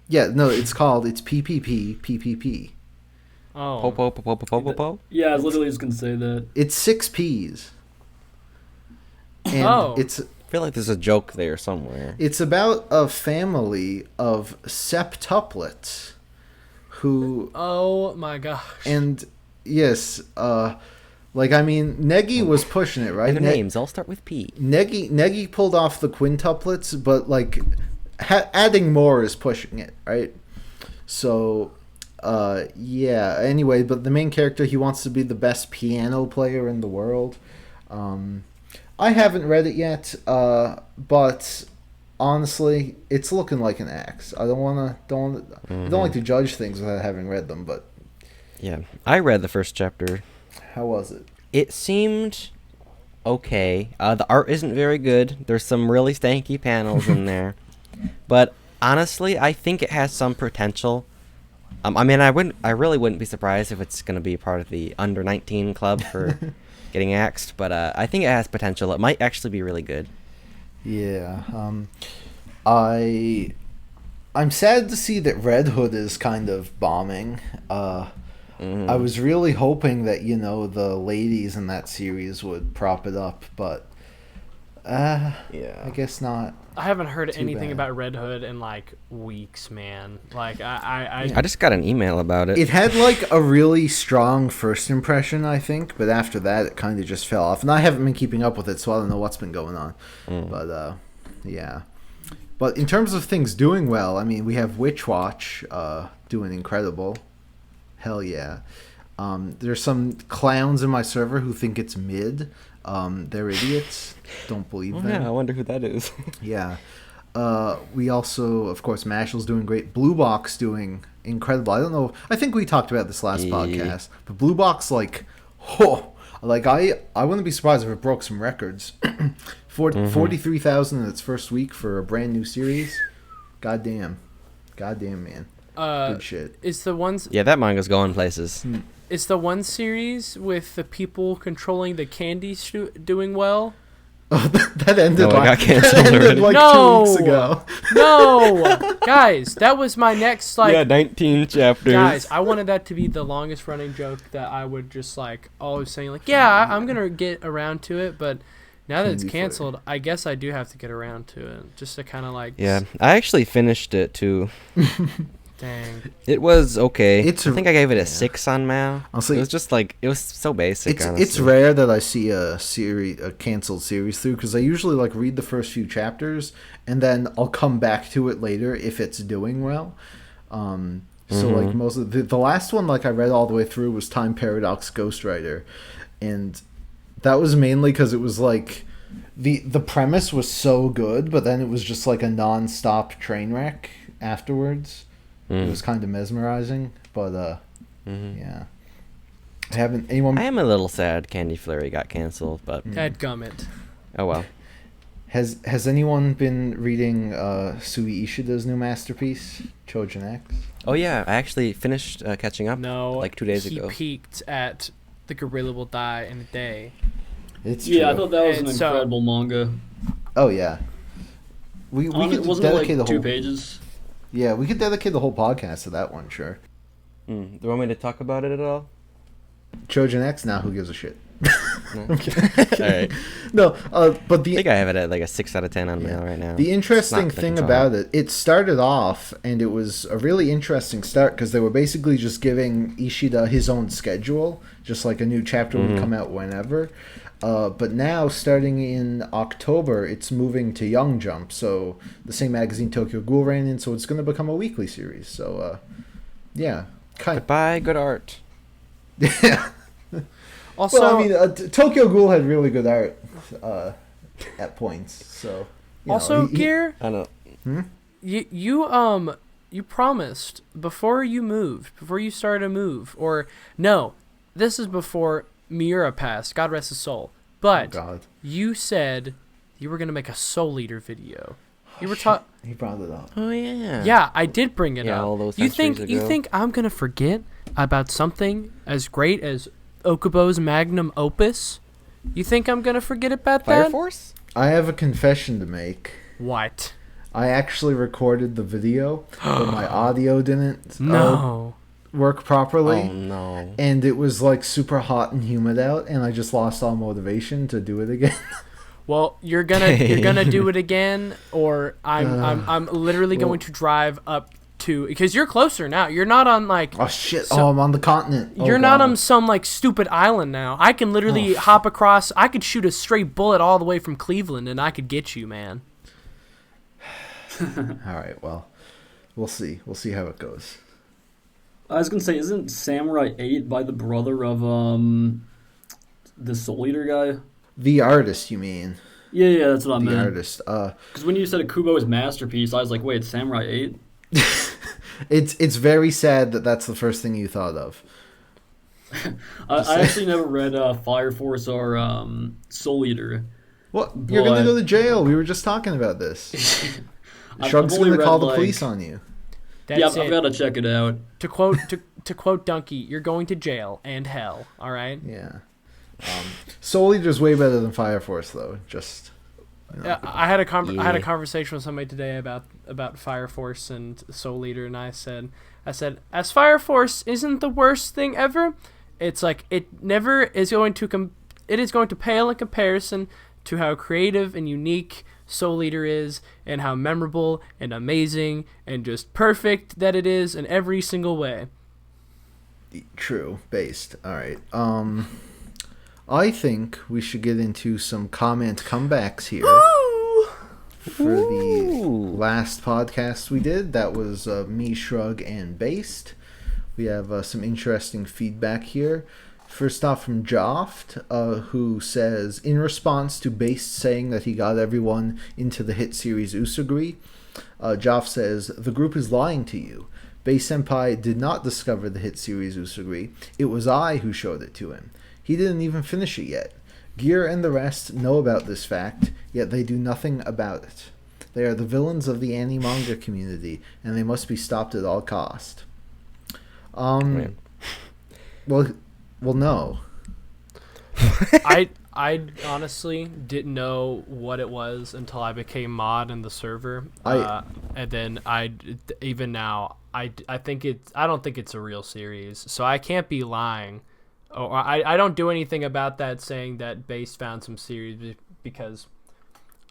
Yeah, no, it's PPP. Oh. Po. Yeah, I was literally just gonna say that. It's 6 Ps. And it's... I feel like there's a joke there somewhere. It's about a family of septuplets who... Oh my gosh. And, yes, Negi was pushing it, right? And their names all start with P. Negi pulled off the quintuplets, but, like, adding more is pushing it, right? So, anyway, but the main character, he wants to be the best piano player in the world. I haven't read it yet, but honestly, it's looking like an axe. I don't like to judge things without having read them, but yeah, I read the first chapter. How was it? It seemed okay. The art isn't very good. There's some really stanky panels in there, but honestly, I think it has some potential. I really wouldn't be surprised if it's going to be part of the under 19 club for getting axed, but I think it has potential. It might actually be really good. Yeah. I'm sad to see that Red Hood is kind of bombing. I was really hoping that, the ladies in that series would prop it up, but I guess not. I haven't heard anything bad. about Red Hood in like weeks, man. Like I just got an email about it. It had like a really strong first impression, I think, but after that it kind of just fell off. And I haven't been keeping up with it, so I don't know what's been going on. But yeah. But in terms of things doing well, I mean, we have Witch Watch doing incredible. Hell yeah. There's some clowns in my server who think it's mid. They're idiots. Don't believe them. Yeah, I wonder who that is. Yeah. We also, of course, Mashl's doing great. Blue Box doing incredible. I don't know. I think we talked about this last podcast. But Blue Box, I wouldn't be surprised if it broke some records. 43,000 in its first week for a brand new series. Goddamn, man. Good shit. It's the ones. Yeah, that manga's going places. It's the one series with the people controlling the candy doing well. Oh, that ended. No, it got canceled that ended already. like No! 2 weeks ago. No, guys, that was my next 19 chapters. Guys, I wanted that to be the longest running joke that I would just always saying I'm gonna get around to it, but now that it's canceled, I guess I do have to get around to it just to kind of Yeah, I actually finished it too. Dang. It was okay. I It's think I gave it a 6 on Mao. Honestly, it was just it was so basic. It's rare that I see a canceled series through, because I usually read the first few chapters and then I'll come back to it later if it's doing well. So most of the last one I read all the way through was Time Paradox Ghostwriter, and that was mainly because it was the premise was so good, but then it was just a non-stop train wreck afterwards. It was kind of mesmerizing, but yeah. I am a little sad Candy Flurry got canceled, but Dadgummit. Oh well. Has anyone been reading Sui Ishida's new masterpiece, Chojin X? Oh yeah, I actually finished catching up. No, 2 days ago. He peaked at The Gorilla Will Die in a Day. It's true. I thought that was an And so- incredible manga. Oh yeah. We could Wasn't it dedicate like the 2 whole. pages? Yeah, we could dedicate the whole podcast to that one. Sure. Do you want me to talk about it at all? Trojan X. Now, who gives a shit? No? I'm kidding. All right. No, but I think I have it at like a 6 out of 10 on mail right now. The interesting It's not thing looking about it started off, and it was a really interesting start because they were basically just giving Ishida his own schedule, just like a new chapter would come out whenever. But now, starting in October, it's moving to Young Jump, so the same magazine Tokyo Ghoul ran in, so it's going to become a weekly series. So, yeah. Goodbye, good art. Yeah. Also, Well, I mean, Tokyo Ghoul had really good art at points. So also, he- Gear, I don't. you promised before you started a move, or no, this is before Miura passed. God rest his soul. But God, you said you were gonna make a Soul Eater video. You were shit, talking. he brought it up. Oh yeah. Yeah, I did bring it Yeah, up. all those you centuries think you ago. think I'm gonna forget about something as great as Okubo's magnum opus? You think I'm gonna forget about Fire that? Force. I have a confession to make. What? I actually recorded the video, but my audio didn't No. work properly. Oh no. And it was like super hot and humid out, and I just lost all motivation to do it again. Well, you're gonna do it again, or I'm literally well- going to drive up to, because you're closer now. You're not on like Oh shit! So- I'm on the continent. Oh, you're not God. on some like stupid island now. I can literally Oh. hop across. I could shoot a straight bullet all the way from Cleveland, and I could get you, man. All right. Well, we'll see. We'll see how it goes. I was gonna say, isn't Samurai 8 by the brother of the Soul Eater guy? The artist, you mean? Yeah, that's what I The meant. artist. Because when you said Kubo's masterpiece, I was like, wait, Samurai 8? It's very sad that that's the first thing you thought of. I actually never read Fire Force or Soul Eater. What? You're gonna But- go to jail. We were just talking about this. I've Shrug's only gonna read, call the like- police on you. That's Yeah, it. I've got to check it out. To quote Dunkey, you're going to jail and hell. All right. Yeah. Soul Eater's way better than Fire Force, though. Just. You know. I had a Yeah. conversation with somebody today about Fire Force and Soul Eater, and I said as Fire Force isn't the worst thing ever, it's like it never is going to it is going to pale in comparison to how creative and unique Soul Eater is, and how memorable and amazing and just perfect that it is in every single way. True. Based. All right. I think we should get into some comment comebacks here. For the last podcast we did, that was me, Shrug, and Based. We have some interesting feedback here. First off from Joft, who says, in response to Based saying that he got everyone into the hit series Usagri, Joft says, the group is lying to you. Base Senpai did not discover the hit series Usagri. It was I who showed it to him. He didn't even finish it yet. Gear and the rest know about this fact, yet they do nothing about it. They are the villains of the manga community, and they must be stopped at all cost. Wait. Well, no. I honestly didn't know what it was until I became mod in the server. And then even now I don't think it's a real series, so I can't be lying. Or I don't do anything about that saying that Base found some series because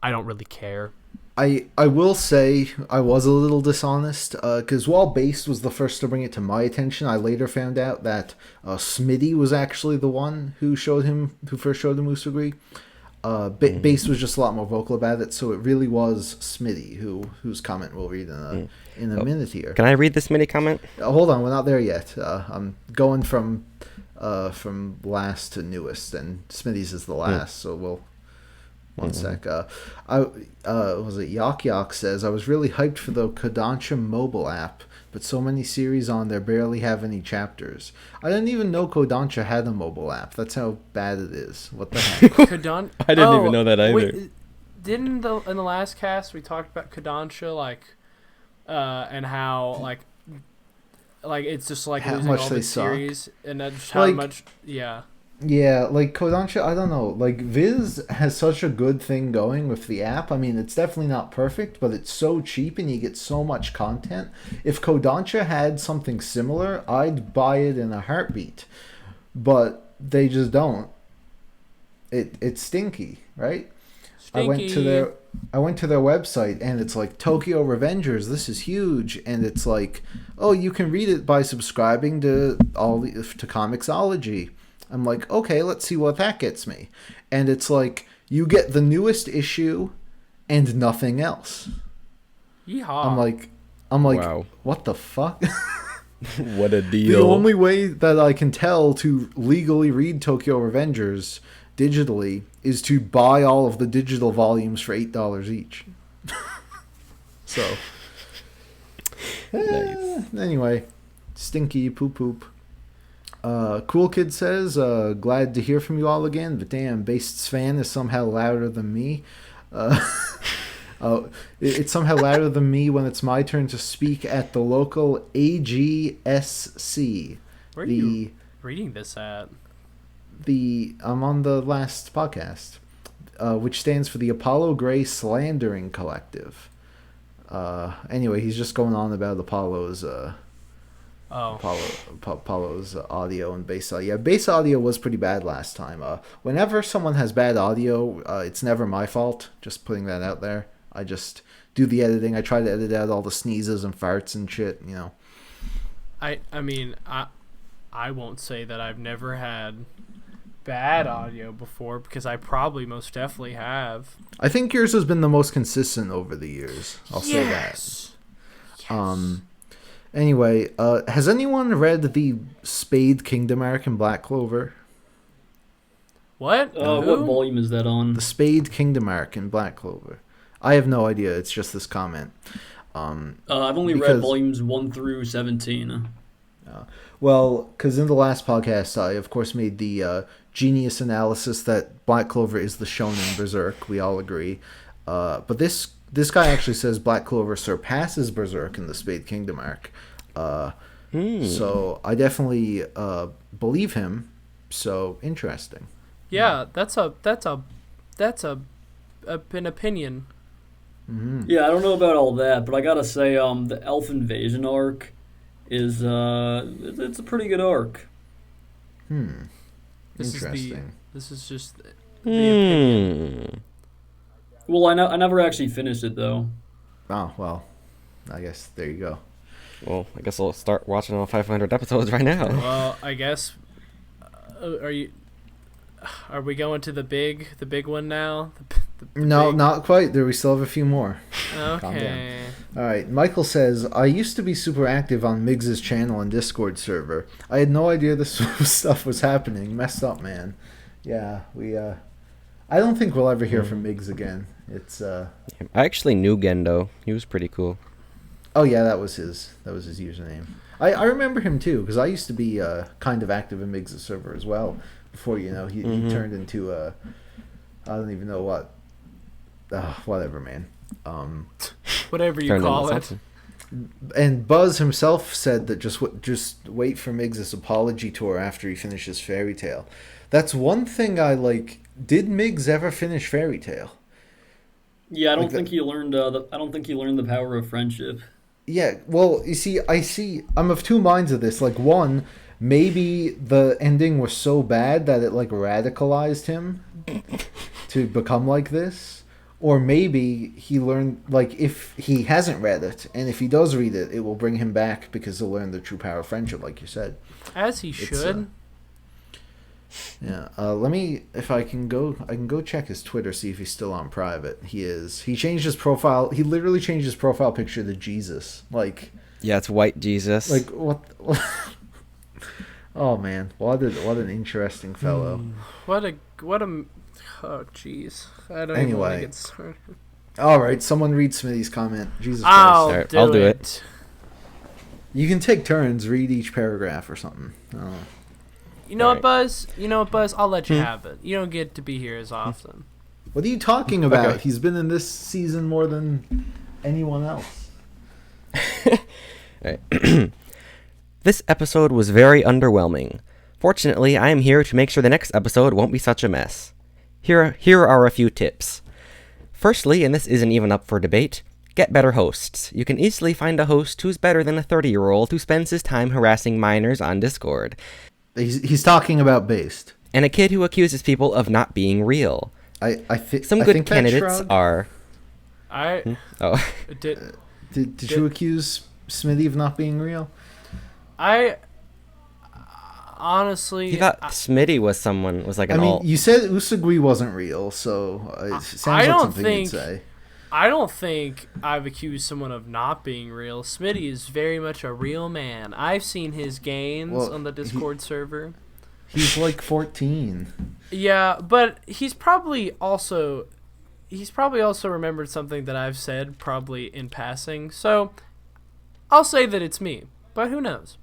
I don't really care. I will say I was a little dishonest because while Base was the first to bring it to my attention, I later found out that Smitty was actually the one who first showed him Usagri. Base was just a lot more vocal about it, so it really was Smitty whose comment we'll read in a minute here. Can I read this mini comment? Hold on, we're not there yet. I'm going from last to newest, and Smitty's is the last, so we'll. One sec. Was it Yak Yak says, I was really hyped for the Kodansha mobile app, but so many series on there barely have any chapters. I didn't even know Kodansha had a mobile app. That's how bad it is. What the heck? Kodan- I didn't even know that either. Wait, didn't in the last cast we talked about Kodansha and how like it's just like How losing much all they the suck. series and that's how Like- much Yeah, like Kodansha, I don't know. Like Viz has such a good thing going with the app. I mean, it's definitely not perfect, but it's so cheap and you get so much content. If Kodansha had something similar, I'd buy it in a heartbeat. But they just don't. It's stinky, right? Stinky. I went to their website and it's like Tokyo Revengers, this is huge, and it's like, oh, you can read it by subscribing to Comixology. I'm like, okay, let's see what that gets me. And it's like, you get the newest issue and nothing else. Yeehaw. I'm like, Wow. What the fuck? What a The deal. only way that I can tell to legally read Tokyo Revengers digitally is to buy all of the digital volumes for $8 each. So, Nice. Anyway, stinky poop poop. Cool Kid says, glad to hear from you all again, but damn, Based fan is somehow louder than me. It's somehow louder than me when it's my turn to speak at the local AGSC. Where are you reading this at? I'm on the last podcast, which stands for the Apollo Gray Slandering Collective. Anyway, he's just going on about Apollo's audio and bass audio. Yeah, bass audio was pretty bad last time. Whenever someone has bad audio, it's never my fault. Just putting that out there. I just do the editing. I try to edit out all the sneezes and farts and shit, you know. I mean, I won't say that I've never had bad audio before, because I probably most definitely have. I think yours has been the most consistent over the years. I'll say that. Yes. Anyway, has anyone read the Spade Kingdom arc in Black Clover? What? What volume is that on? The Spade Kingdom arc in Black Clover. I have no idea. It's just this comment. I've only read volumes 1 through 17. Well, because in the last podcast, I, of course, made the genius analysis that Black Clover is the shonen Berserk. We all agree. But this guy actually says Black Clover surpasses Berserk in the Spade Kingdom arc. So I definitely believe him. So interesting. Yeah, that's an opinion. Mm-hmm. Yeah, I don't know about all that, but I gotta say, the Elf Invasion arc is it's a pretty good arc. This Interesting. This is just the opinion. Well, I never actually finished it though. Oh, well, I guess there you go. Well, I guess I'll start watching all 500 episodes right now. Well, I guess. Are we going to the big one now? No, not quite. We still have a few more. Okay. All right. Michael says, I used to be super active on Miggs's channel and Discord server. I had no idea this stuff was happening. Messed up, man. Yeah, I don't think we'll ever hear from Miggs again. It's I actually knew Gendo. He was pretty cool. Oh yeah, that was his username. I remember him too, because I used to be kind of active in Miggs' server as well. Before, you know, he turned into I don't even know what. Whatever, man. Whatever you call it. And Buzz himself said that just wait for Miggs' apology tour after he finishes Fairy Tail. That's one thing I like. Did Miggs ever finish Fairy Tail? Yeah, I don't think he learned the power of friendship. Yeah, well, you see, I'm of two minds of this. Like, one, maybe the ending was so bad that it like radicalized him to become like this, or maybe he learned, like, if he hasn't read it and if he does read it, it will bring him back because he'll learn the true power of friendship, like you said. As he should. Yeah. Let me, if I can go check his Twitter, see if he's still on private. He is. He changed his profile. He literally changed his profile picture to Jesus. Like. Yeah, it's white Jesus. Like what? Oh man, what an interesting fellow. What a oh jeez. I don't even want to get started. All right, someone read Smitty's comment. Jesus Christ. I'll do it. You can take turns, read each paragraph or something. I don't know. You know what, Buzz? I'll let you have it. You don't get to be here as often. What are you talking about? Okay. He's been in this season more than anyone else. Right. This episode was very underwhelming. Fortunately, I am here to make sure the next episode won't be such a mess. Here are a few tips. Firstly, and this isn't even up for debate, get better hosts. You can easily find a host who's better than a 30-year-old who spends his time harassing minors on Discord. He's talking about Based. And a kid who accuses people of not being real. Some good candidates are... Did you accuse Smitty of not being real? Honestly... He thought Smitty was like an alt. You said Usagui wasn't real, so it sounds like something you'd say. I don't think I've accused someone of not being real. Smitty is very much a real man. I've seen his gains on the Discord server. He's like 14. Yeah, but he's probably also remembered something that I've said, probably in passing. So I'll say that it's me, but who knows?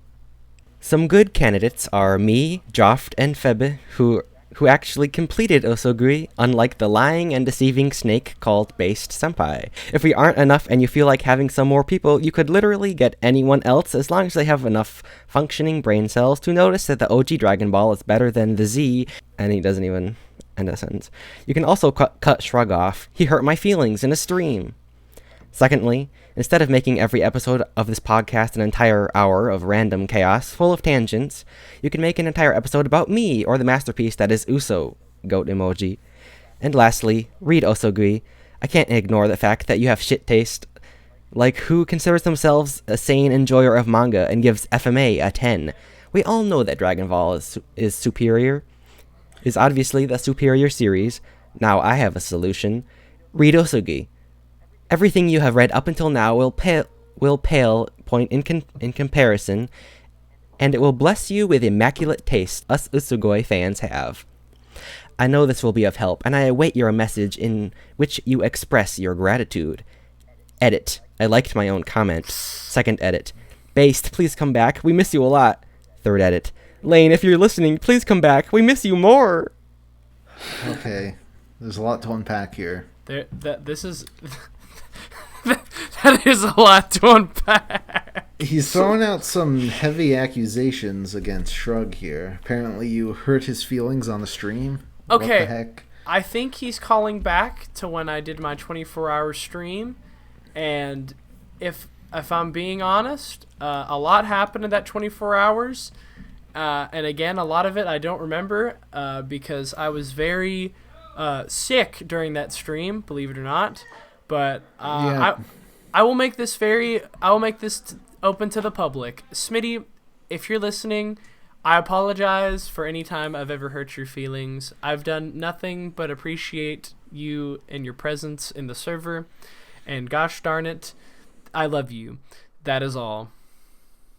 Some good candidates are me, Joft, and Febe, who actually completed Osoguri, unlike the lying and deceiving snake called Based Senpai. If we aren't enough and you feel like having some more people, you could literally get anyone else as long as they have enough functioning brain cells to notice that the OG Dragon Ball is better than the Z, and he doesn't even end a sentence. You can also cut Shrug off. He hurt my feelings in a stream. Secondly, instead of making every episode of this podcast an entire hour of random chaos full of tangents, you can make an entire episode about me or the masterpiece that is Uso, goat emoji. And lastly, read Osogui. I can't ignore the fact that you have shit taste. Like, who considers themselves a sane enjoyer of manga and gives FMA a 10? We all know that Dragon Ball is superior, is obviously the superior series. Now I have a solution. Read Osogui. Everything you have read up until now will pale point in comparison, and it will bless you with immaculate taste us Usugoi fans have. I know this will be of help, and I await your message in which you express your gratitude. Edit. I liked my own comment. Second edit. Based, please come back. We miss you a lot. Third edit. Lane, if you're listening, please come back. We miss you more. Okay. There's a lot to unpack here. That is a lot to unpack. He's throwing out some heavy accusations against Shrug here. Apparently you hurt his feelings on the stream. Okay. What the heck? I think he's calling back to when I did my 24-hour stream, and if I'm being honest, a lot happened in that 24 hours, and again, a lot of it I don't remember because I was very sick during that stream, believe it or not. But I will make this open to the public. Smitty, if you're listening, I apologize for any time I've ever hurt your feelings. I've done nothing but appreciate you and your presence in the server, and gosh darn it, I love you. That is all.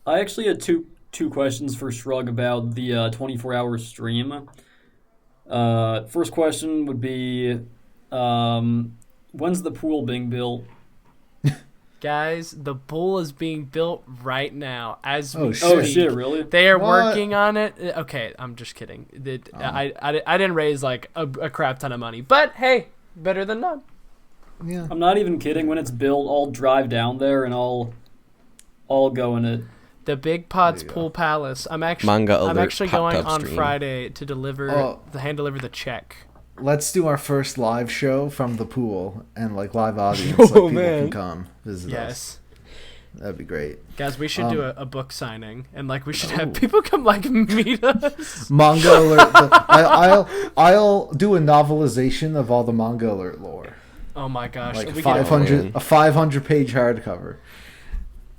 I actually had two questions for Shrug about the 24-hour stream. First question would be, when's the pool being built? Guys, the pool is being built right now as we Oh speak. shit, really? They are working on it. Okay, I'm just kidding. I didn't raise like a crap ton of money, but hey, better than none. Yeah. I'm not even kidding. When it's built, I'll drive down there and I'll go in it. The Big Pots Pool Palace. I'm actually going on stream. Friday to deliver hand deliver the check. Let's do our first live show from the pool and like live audience, so people can come visit us. That'd be great. Guys, we should do a book signing, and like we should have people come like meet us. Manga alert. I'll do a novelization of all the Manga alert lore. Oh my gosh! Like a 500-page hardcover.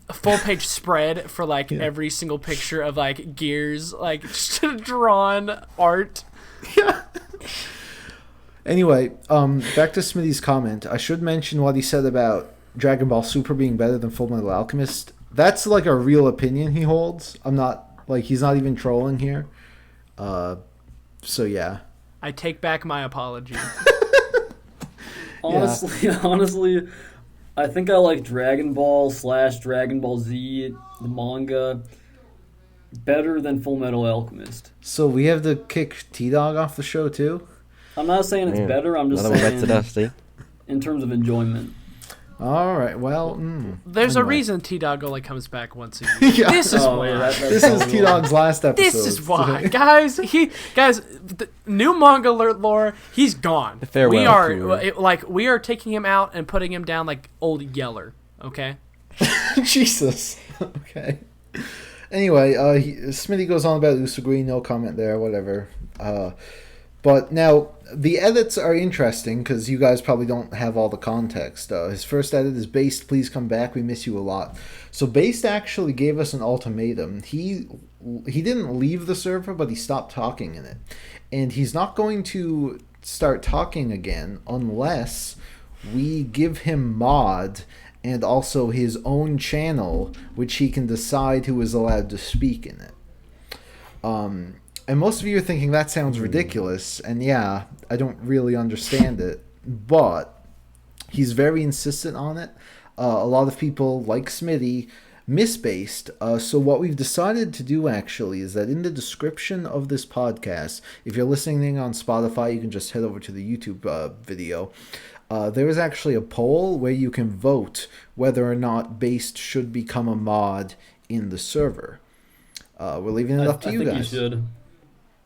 A full-page spread for like every single picture of like gears, like just drawn art. Yeah. Anyway, back to Smitty's comment. I should mention what he said about Dragon Ball Super being better than Fullmetal Alchemist. That's like a real opinion he holds. I'm not like he's not even trolling here. So yeah. I take back my apology. Honestly, I think I like Dragon Ball / Dragon Ball Z, the manga, better than Fullmetal Alchemist. So we have to kick T-Dog off the show too? I'm not saying it's better, I'm just saying Dusty. in terms of enjoyment. All right. Well, There's a anyway. reason T-Dog only comes back once a year. Yeah. This is Oh, why. yeah, that's This is totally T Dog's last episode. This is why, guys. The new manga lore. He's gone. The farewell we are tour. we are taking him out and putting him down like old Yeller. Okay. Jesus. Okay. Anyway, Smitty goes on about Usagri. No comment there. Whatever. But now the edits are interesting because you guys probably don't have all the context. His first edit is Based. Please come back. We miss you a lot. So Based actually gave us an ultimatum. He didn't leave the server, but he stopped talking in it, and he's not going to start talking again unless we give him mod and also his own channel, which he can decide who is allowed to speak in it. And most of you are thinking that sounds ridiculous, and yeah, I don't really understand it, but he's very insistent on it. A lot of people, like Smitty, miss Based. So what we've decided to do actually is that in the description of this podcast, if you're listening on Spotify, you can just head over to the YouTube video. There is actually a poll where you can vote whether or not Based should become a mod in the server. We're leaving it up to you guys. I think you should.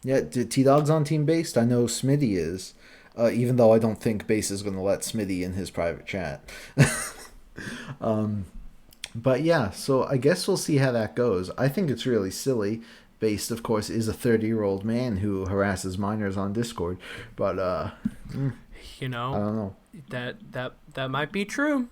Yeah, T-Dog's on Team Based. I know Smitty is, even though I don't think Based is going to let Smitty in his private chat. But yeah, so I guess we'll see how that goes. I think it's really silly. Based, of course, is a 30-year-old man who harasses minors on Discord. But, I don't know. That might be true.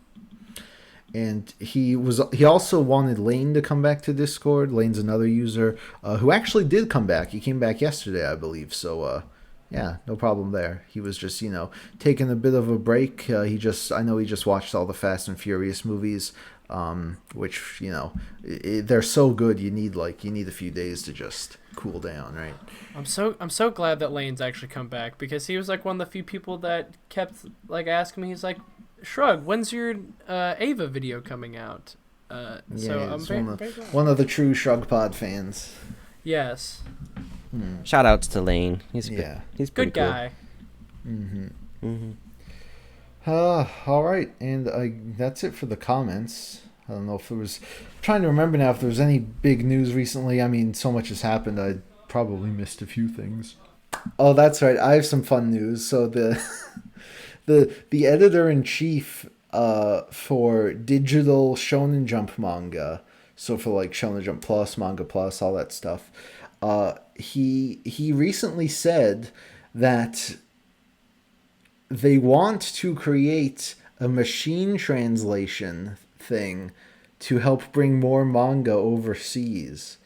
And he also wanted Lane to come back to Discord. Lane's another user who actually did come back. He came back yesterday, I believe. So yeah, no problem there. He was just taking a bit of a break. I know he just watched all the Fast and Furious movies, which they're so good. You need a few days to just cool down, right? I'm so glad that Lane's actually come back, because he was like one of the few people that kept like asking me. He's like, Shrug, when's your Ava video coming out? So I'm very glad. One of the true Shrug Pod fans. Yes. Shout outs to Lane. He's good. Yeah. He's pretty Good guy. All right, and that's it for the comments. I don't know if there was. I'm trying to remember now if there was any big news recently. I mean, so much has happened. I probably missed a few things. Oh, that's right. I have some fun news. So the editor-in-chief for digital Shonen Jump manga, so for like Shonen Jump Plus, Manga Plus, all that stuff, he recently said that they want to create a machine translation thing to help bring more manga overseas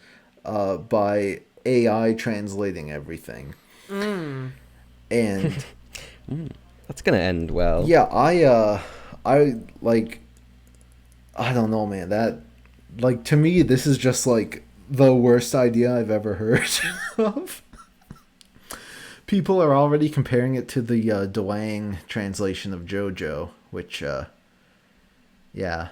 by AI translating everything. And That's gonna end well. yeah, I don't know, man. That, like, to me, this is just like the worst idea I've ever heard of. People are already comparing it to the Dwang translation of JoJo, which, yeah.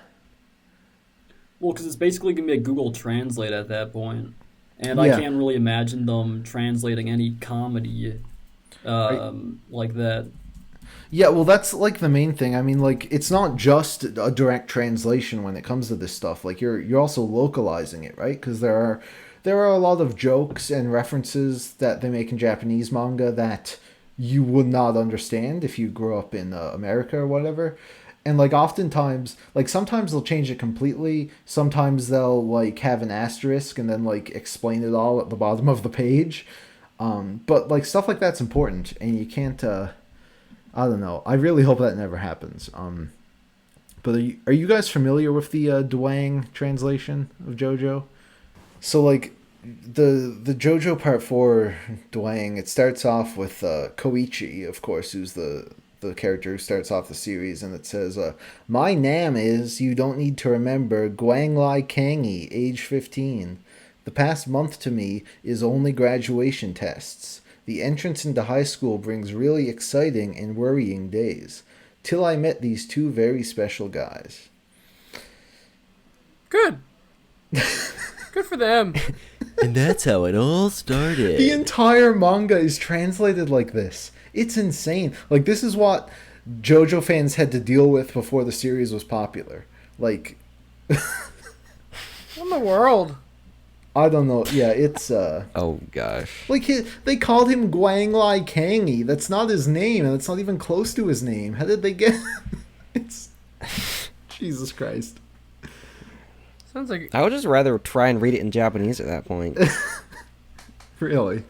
Well, because it's basically going to be a Google Translate at that point. And Yeah. I can't really imagine them translating any comedy like that. Yeah, well, that's like the main thing. I mean, like, it's not just a direct translation when it comes to this stuff. Like, you're also localizing it, right? Because there are a lot of jokes and references that they make in Japanese manga that you would not understand if you grew up in America or whatever. And, like, oftentimes, like, sometimes they'll change it completely. Sometimes they'll, like, have an asterisk and then, like, explain it all at the bottom of the page. But, like, stuff like that's important, and you can't, I don't know. I really hope that never happens. But are you guys familiar with the Dwang translation of JoJo? So, like, the JoJo Part 4 Dwang, it starts off with Koichi, of course, who's the character who starts off the series, and it says, "My name is, you don't need to remember, Guang Lai Kangi, age 15. The past month to me is only graduation tests. The entrance into high school brings really exciting and worrying days. Till I met these two very special guys." Good. Good for them. And that's how it all started. The entire manga is translated like this. It's insane. Like, this is what JoJo fans had to deal with before the series was popular. Like, What in the world? I don't know. Yeah, it's Oh gosh. like they called him Guang Lai Kangi. That's not his name, and it's not even close to his name. How did they get? It's Jesus Christ. Sounds like I would just rather try and read it in Japanese at that point. Really?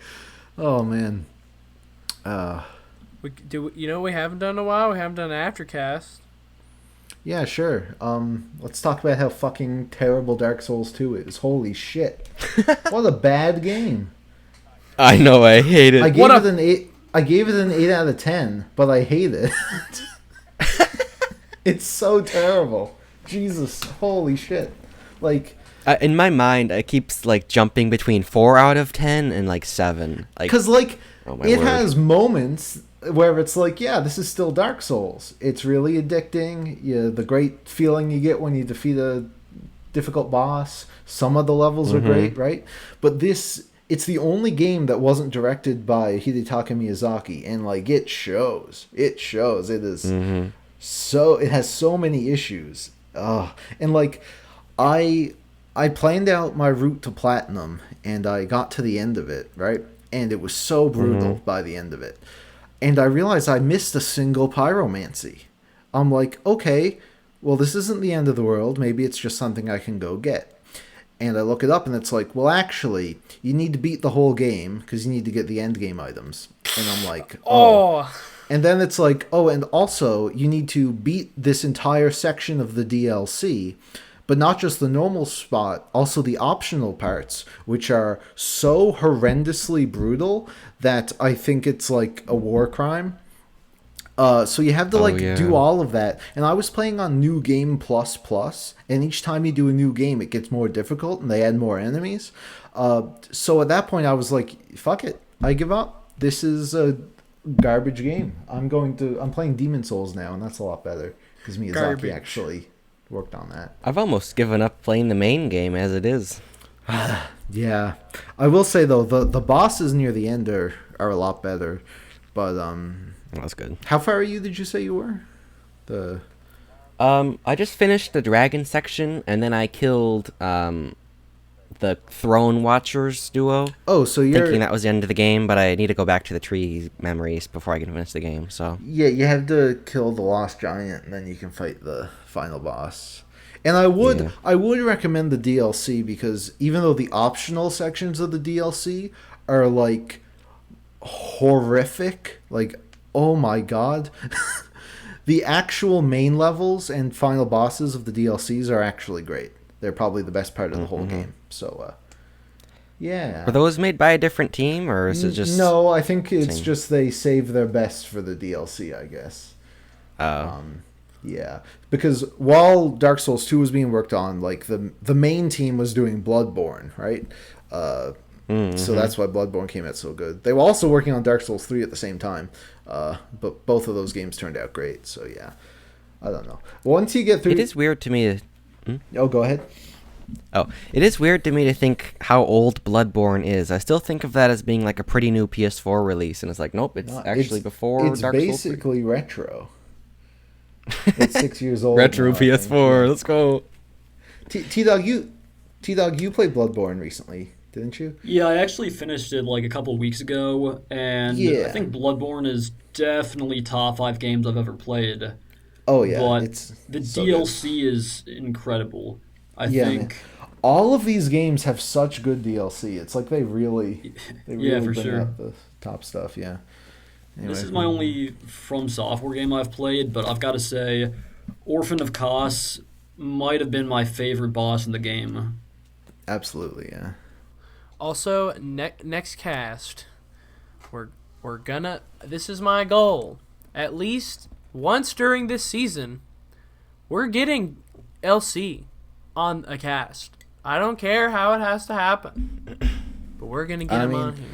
Oh man. you know what we haven't done in a while? We haven't done an aftercast. Yeah, sure. Let's talk about how fucking terrible Dark Souls 2 is. Holy shit. What a bad game. I know, I hate it. I gave it an 8. I gave it an 8 out of 10, but I hate it. It's so terrible. Jesus, holy shit. Like, In my mind, it keeps like jumping between 4 out of 10 and like 7. Like, because like oh my it word. has moments where it's like, yeah, this is still Dark Souls. It's really addicting. Yeah, the great feeling you get when you defeat a difficult boss. Some of the levels are great, right? But it's the only game that wasn't directed by Hidetaka Miyazaki, and like it shows. It shows. It is so. It has so many issues. And like I planned out my route to platinum, and I got to the end of it, right? And it was so brutal by the end of it. And I realized I missed a single pyromancy. I'm like, okay, well, this isn't the end of the world. Maybe it's just something I can go get. And I look it up, and it's like, well, actually, you need to beat the whole game because you need to get the end game items. And I'm like, oh. And then it's like, oh, and also, you need to beat this entire section of the DLC, but not just the normal spot, also the optional parts, which are so horrendously brutal that I think it's like a war crime. So you have to do all of that. And I was playing on New Game Plus Plus, and each time you do a new game, it gets more difficult, and they add more enemies. So at that point, I was like, fuck it. I give up. This is a garbage game. I'm playing Demon Souls now, and that's a lot better because Miyazaki actually worked on that. I've almost given up playing the main game as it is. Yeah. I will say, though, the bosses near the end are a lot better. But, That's good. how far did you say you were? I just finished the dragon section, and then I killed the Throne Watchers duo. Oh, so you're thinking that was the end of the game, but I need to go back to the tree memories before I can finish the game. So yeah, you have to kill the Lost Giant, and then you can fight the final boss. And I would recommend the DLC, because even though the optional sections of the DLC are like horrific, like oh my god. The actual main levels and final bosses of the DLCs are actually great. They're probably the best part of the whole game. So, yeah. Were those made by a different team, or is it just... No, I think it's just they save their best for the DLC, I guess. Yeah. Because while Dark Souls 2 was being worked on, like, the main team was doing Bloodborne, right? So that's why Bloodborne came out so good. They were also working on Dark Souls 3 at the same time. But both of those games turned out great, so yeah. I don't know. Once you get through... It is weird to me to... Oh, go ahead. Oh, it is weird to me to think how old Bloodborne is. I still think of that as being like a pretty new PS4 release, and it's like, nope, it's actually before Dark Souls 3. It's basically retro. It's 6 years old. Retro now, PS4, let's go. T-Dog, you played Bloodborne recently, didn't you? Yeah, I actually finished it like a couple weeks ago, and I think Bloodborne is definitely top 5 games I've ever played. Oh yeah, but it's the so DLC good. Is incredible. I think man. All of these games have such good DLC. It's like they really for bring sure. out the top stuff. Yeah. Anyway. This is my only From Software game I've played, but I've got to say, Orphan of Kos might have been my favorite boss in the game. Absolutely, yeah. Also, next cast, we're gonna. This is my goal. At least once during this season, we're getting LC on a cast. I don't care how it has to happen, but we're gonna get him on here.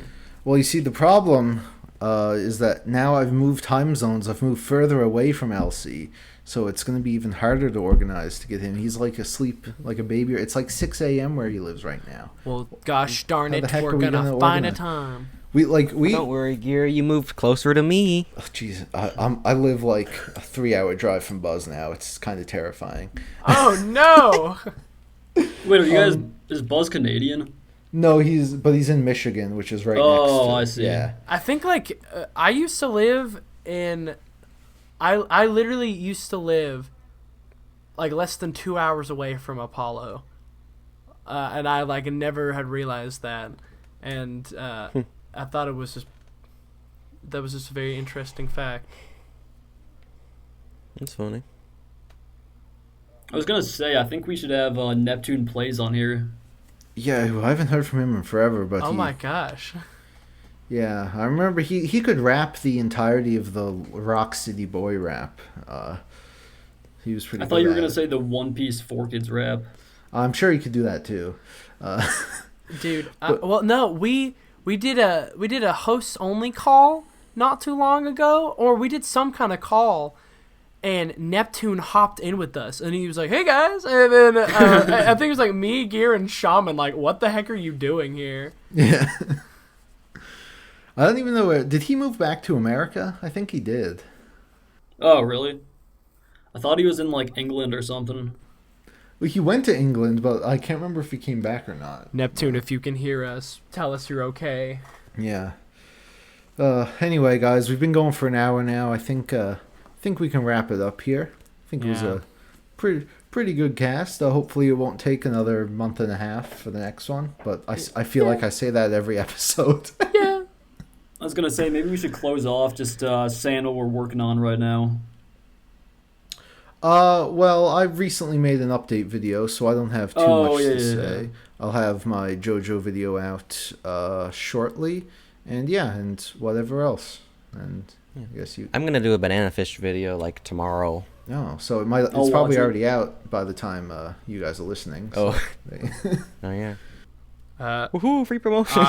Well, you see, the problem is that now I've moved time zones. I've moved further away from LC, so it's going to be even harder to organize to get him. He's like asleep, like a baby. It's like 6 a.m. where he lives right now. Well, gosh darn How it, the heck we're are we gonna gonna find a organize? time. Don't worry, Gear. You moved closer to me. Oh, jeez, I live like a 3-hour drive from Buzz now. It's kind of terrifying. Oh no! Wait, are you guys? Is Buzz Canadian? No, he's in Michigan, which is right next. Oh, to, I see. Yeah. I think like I used to live in. I literally used to live like less than 2 hours away from Apollo, and I like never had realized that, and I thought it was just that was just a very interesting fact. That's funny. I was gonna say, I think we should have Neptune Plays on here. Yeah, I haven't heard from him in forever, but Oh my gosh. Yeah, I remember he could rap the entirety of the Rock City Boy rap. He was pretty. I thought you were gonna say the One Piece 4Kids rap. I'm sure he could do that too. Dude, well, no, we did a hosts only call not too long ago, or we did some kind of call. And Neptune hopped in with us, and he was like, "Hey guys!" And then I think it was like me, Gear, and Shaman. Like, what the heck are you doing here? Yeah. I don't even know where. Did he move back to America? I think he did. Oh, really? I thought he was in like England or something. Well, he went to England, but I can't remember if he came back or not. Neptune, if you can hear us, tell us you're okay. Yeah. Anyway, guys, we've been going for an hour now. I think we can wrap it up here. I think it was a pretty good cast. Hopefully it won't take another month and a half for the next one, but I feel like I say that every episode. Yeah. I was gonna say, maybe we should close off just saying what we're working on right now. Well, I recently made an update video, so I don't have too much to say. Yeah. I'll have my JoJo video out shortly, and whatever else. And I guess you. I'm gonna do a banana fish video like tomorrow. No, so it's I'll probably watch it. already out by the time you guys are listening. So. Oh. Oh yeah. Uh, Woohoo! Free promotion.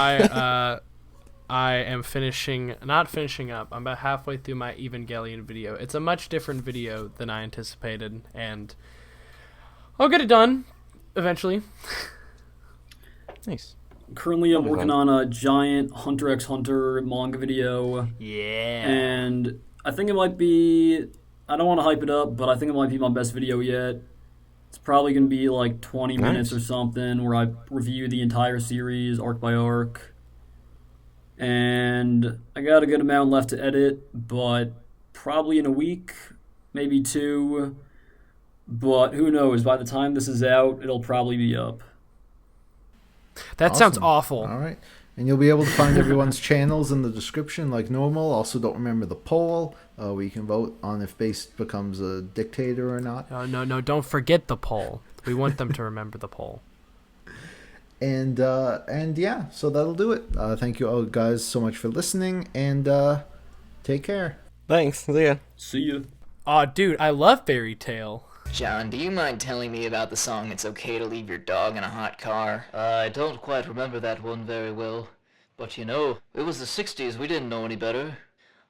I am not finishing up. I'm about halfway through my Evangelion video. It's a much different video than I anticipated, and I'll get it done eventually. Nice. Currently, I'm working on a giant Hunter x Hunter manga video. Yeah. And I think it might be, I don't want to hype it up, but I think it might be my best video yet. It's probably going to be like 20 minutes or something where I review the entire series, arc by arc. And I got a good amount left to edit, but probably in a week, maybe 2. But who knows, by the time this is out, it'll probably be up. That sounds awful. All right. And you'll be able to find everyone's channels in the description like normal. Also, don't remember the poll where you can vote on if Base becomes a dictator or not. No, don't forget the poll. We want them to remember the poll. And yeah, so that'll do it. Thank you all guys so much for listening, and take care. Thanks. See ya. See ya. Aw, dude, I love Fairy Tail. John, do you mind telling me about the song It's Okay to Leave Your Dog in a Hot Car? I don't quite remember that one very well. But you know, it was the 60s, we didn't know any better.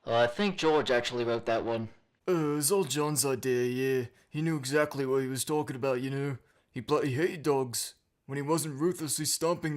I think George actually wrote that one. It was all John's idea, yeah. He knew exactly what he was talking about, you know. He bloody hated dogs when he wasn't ruthlessly stomping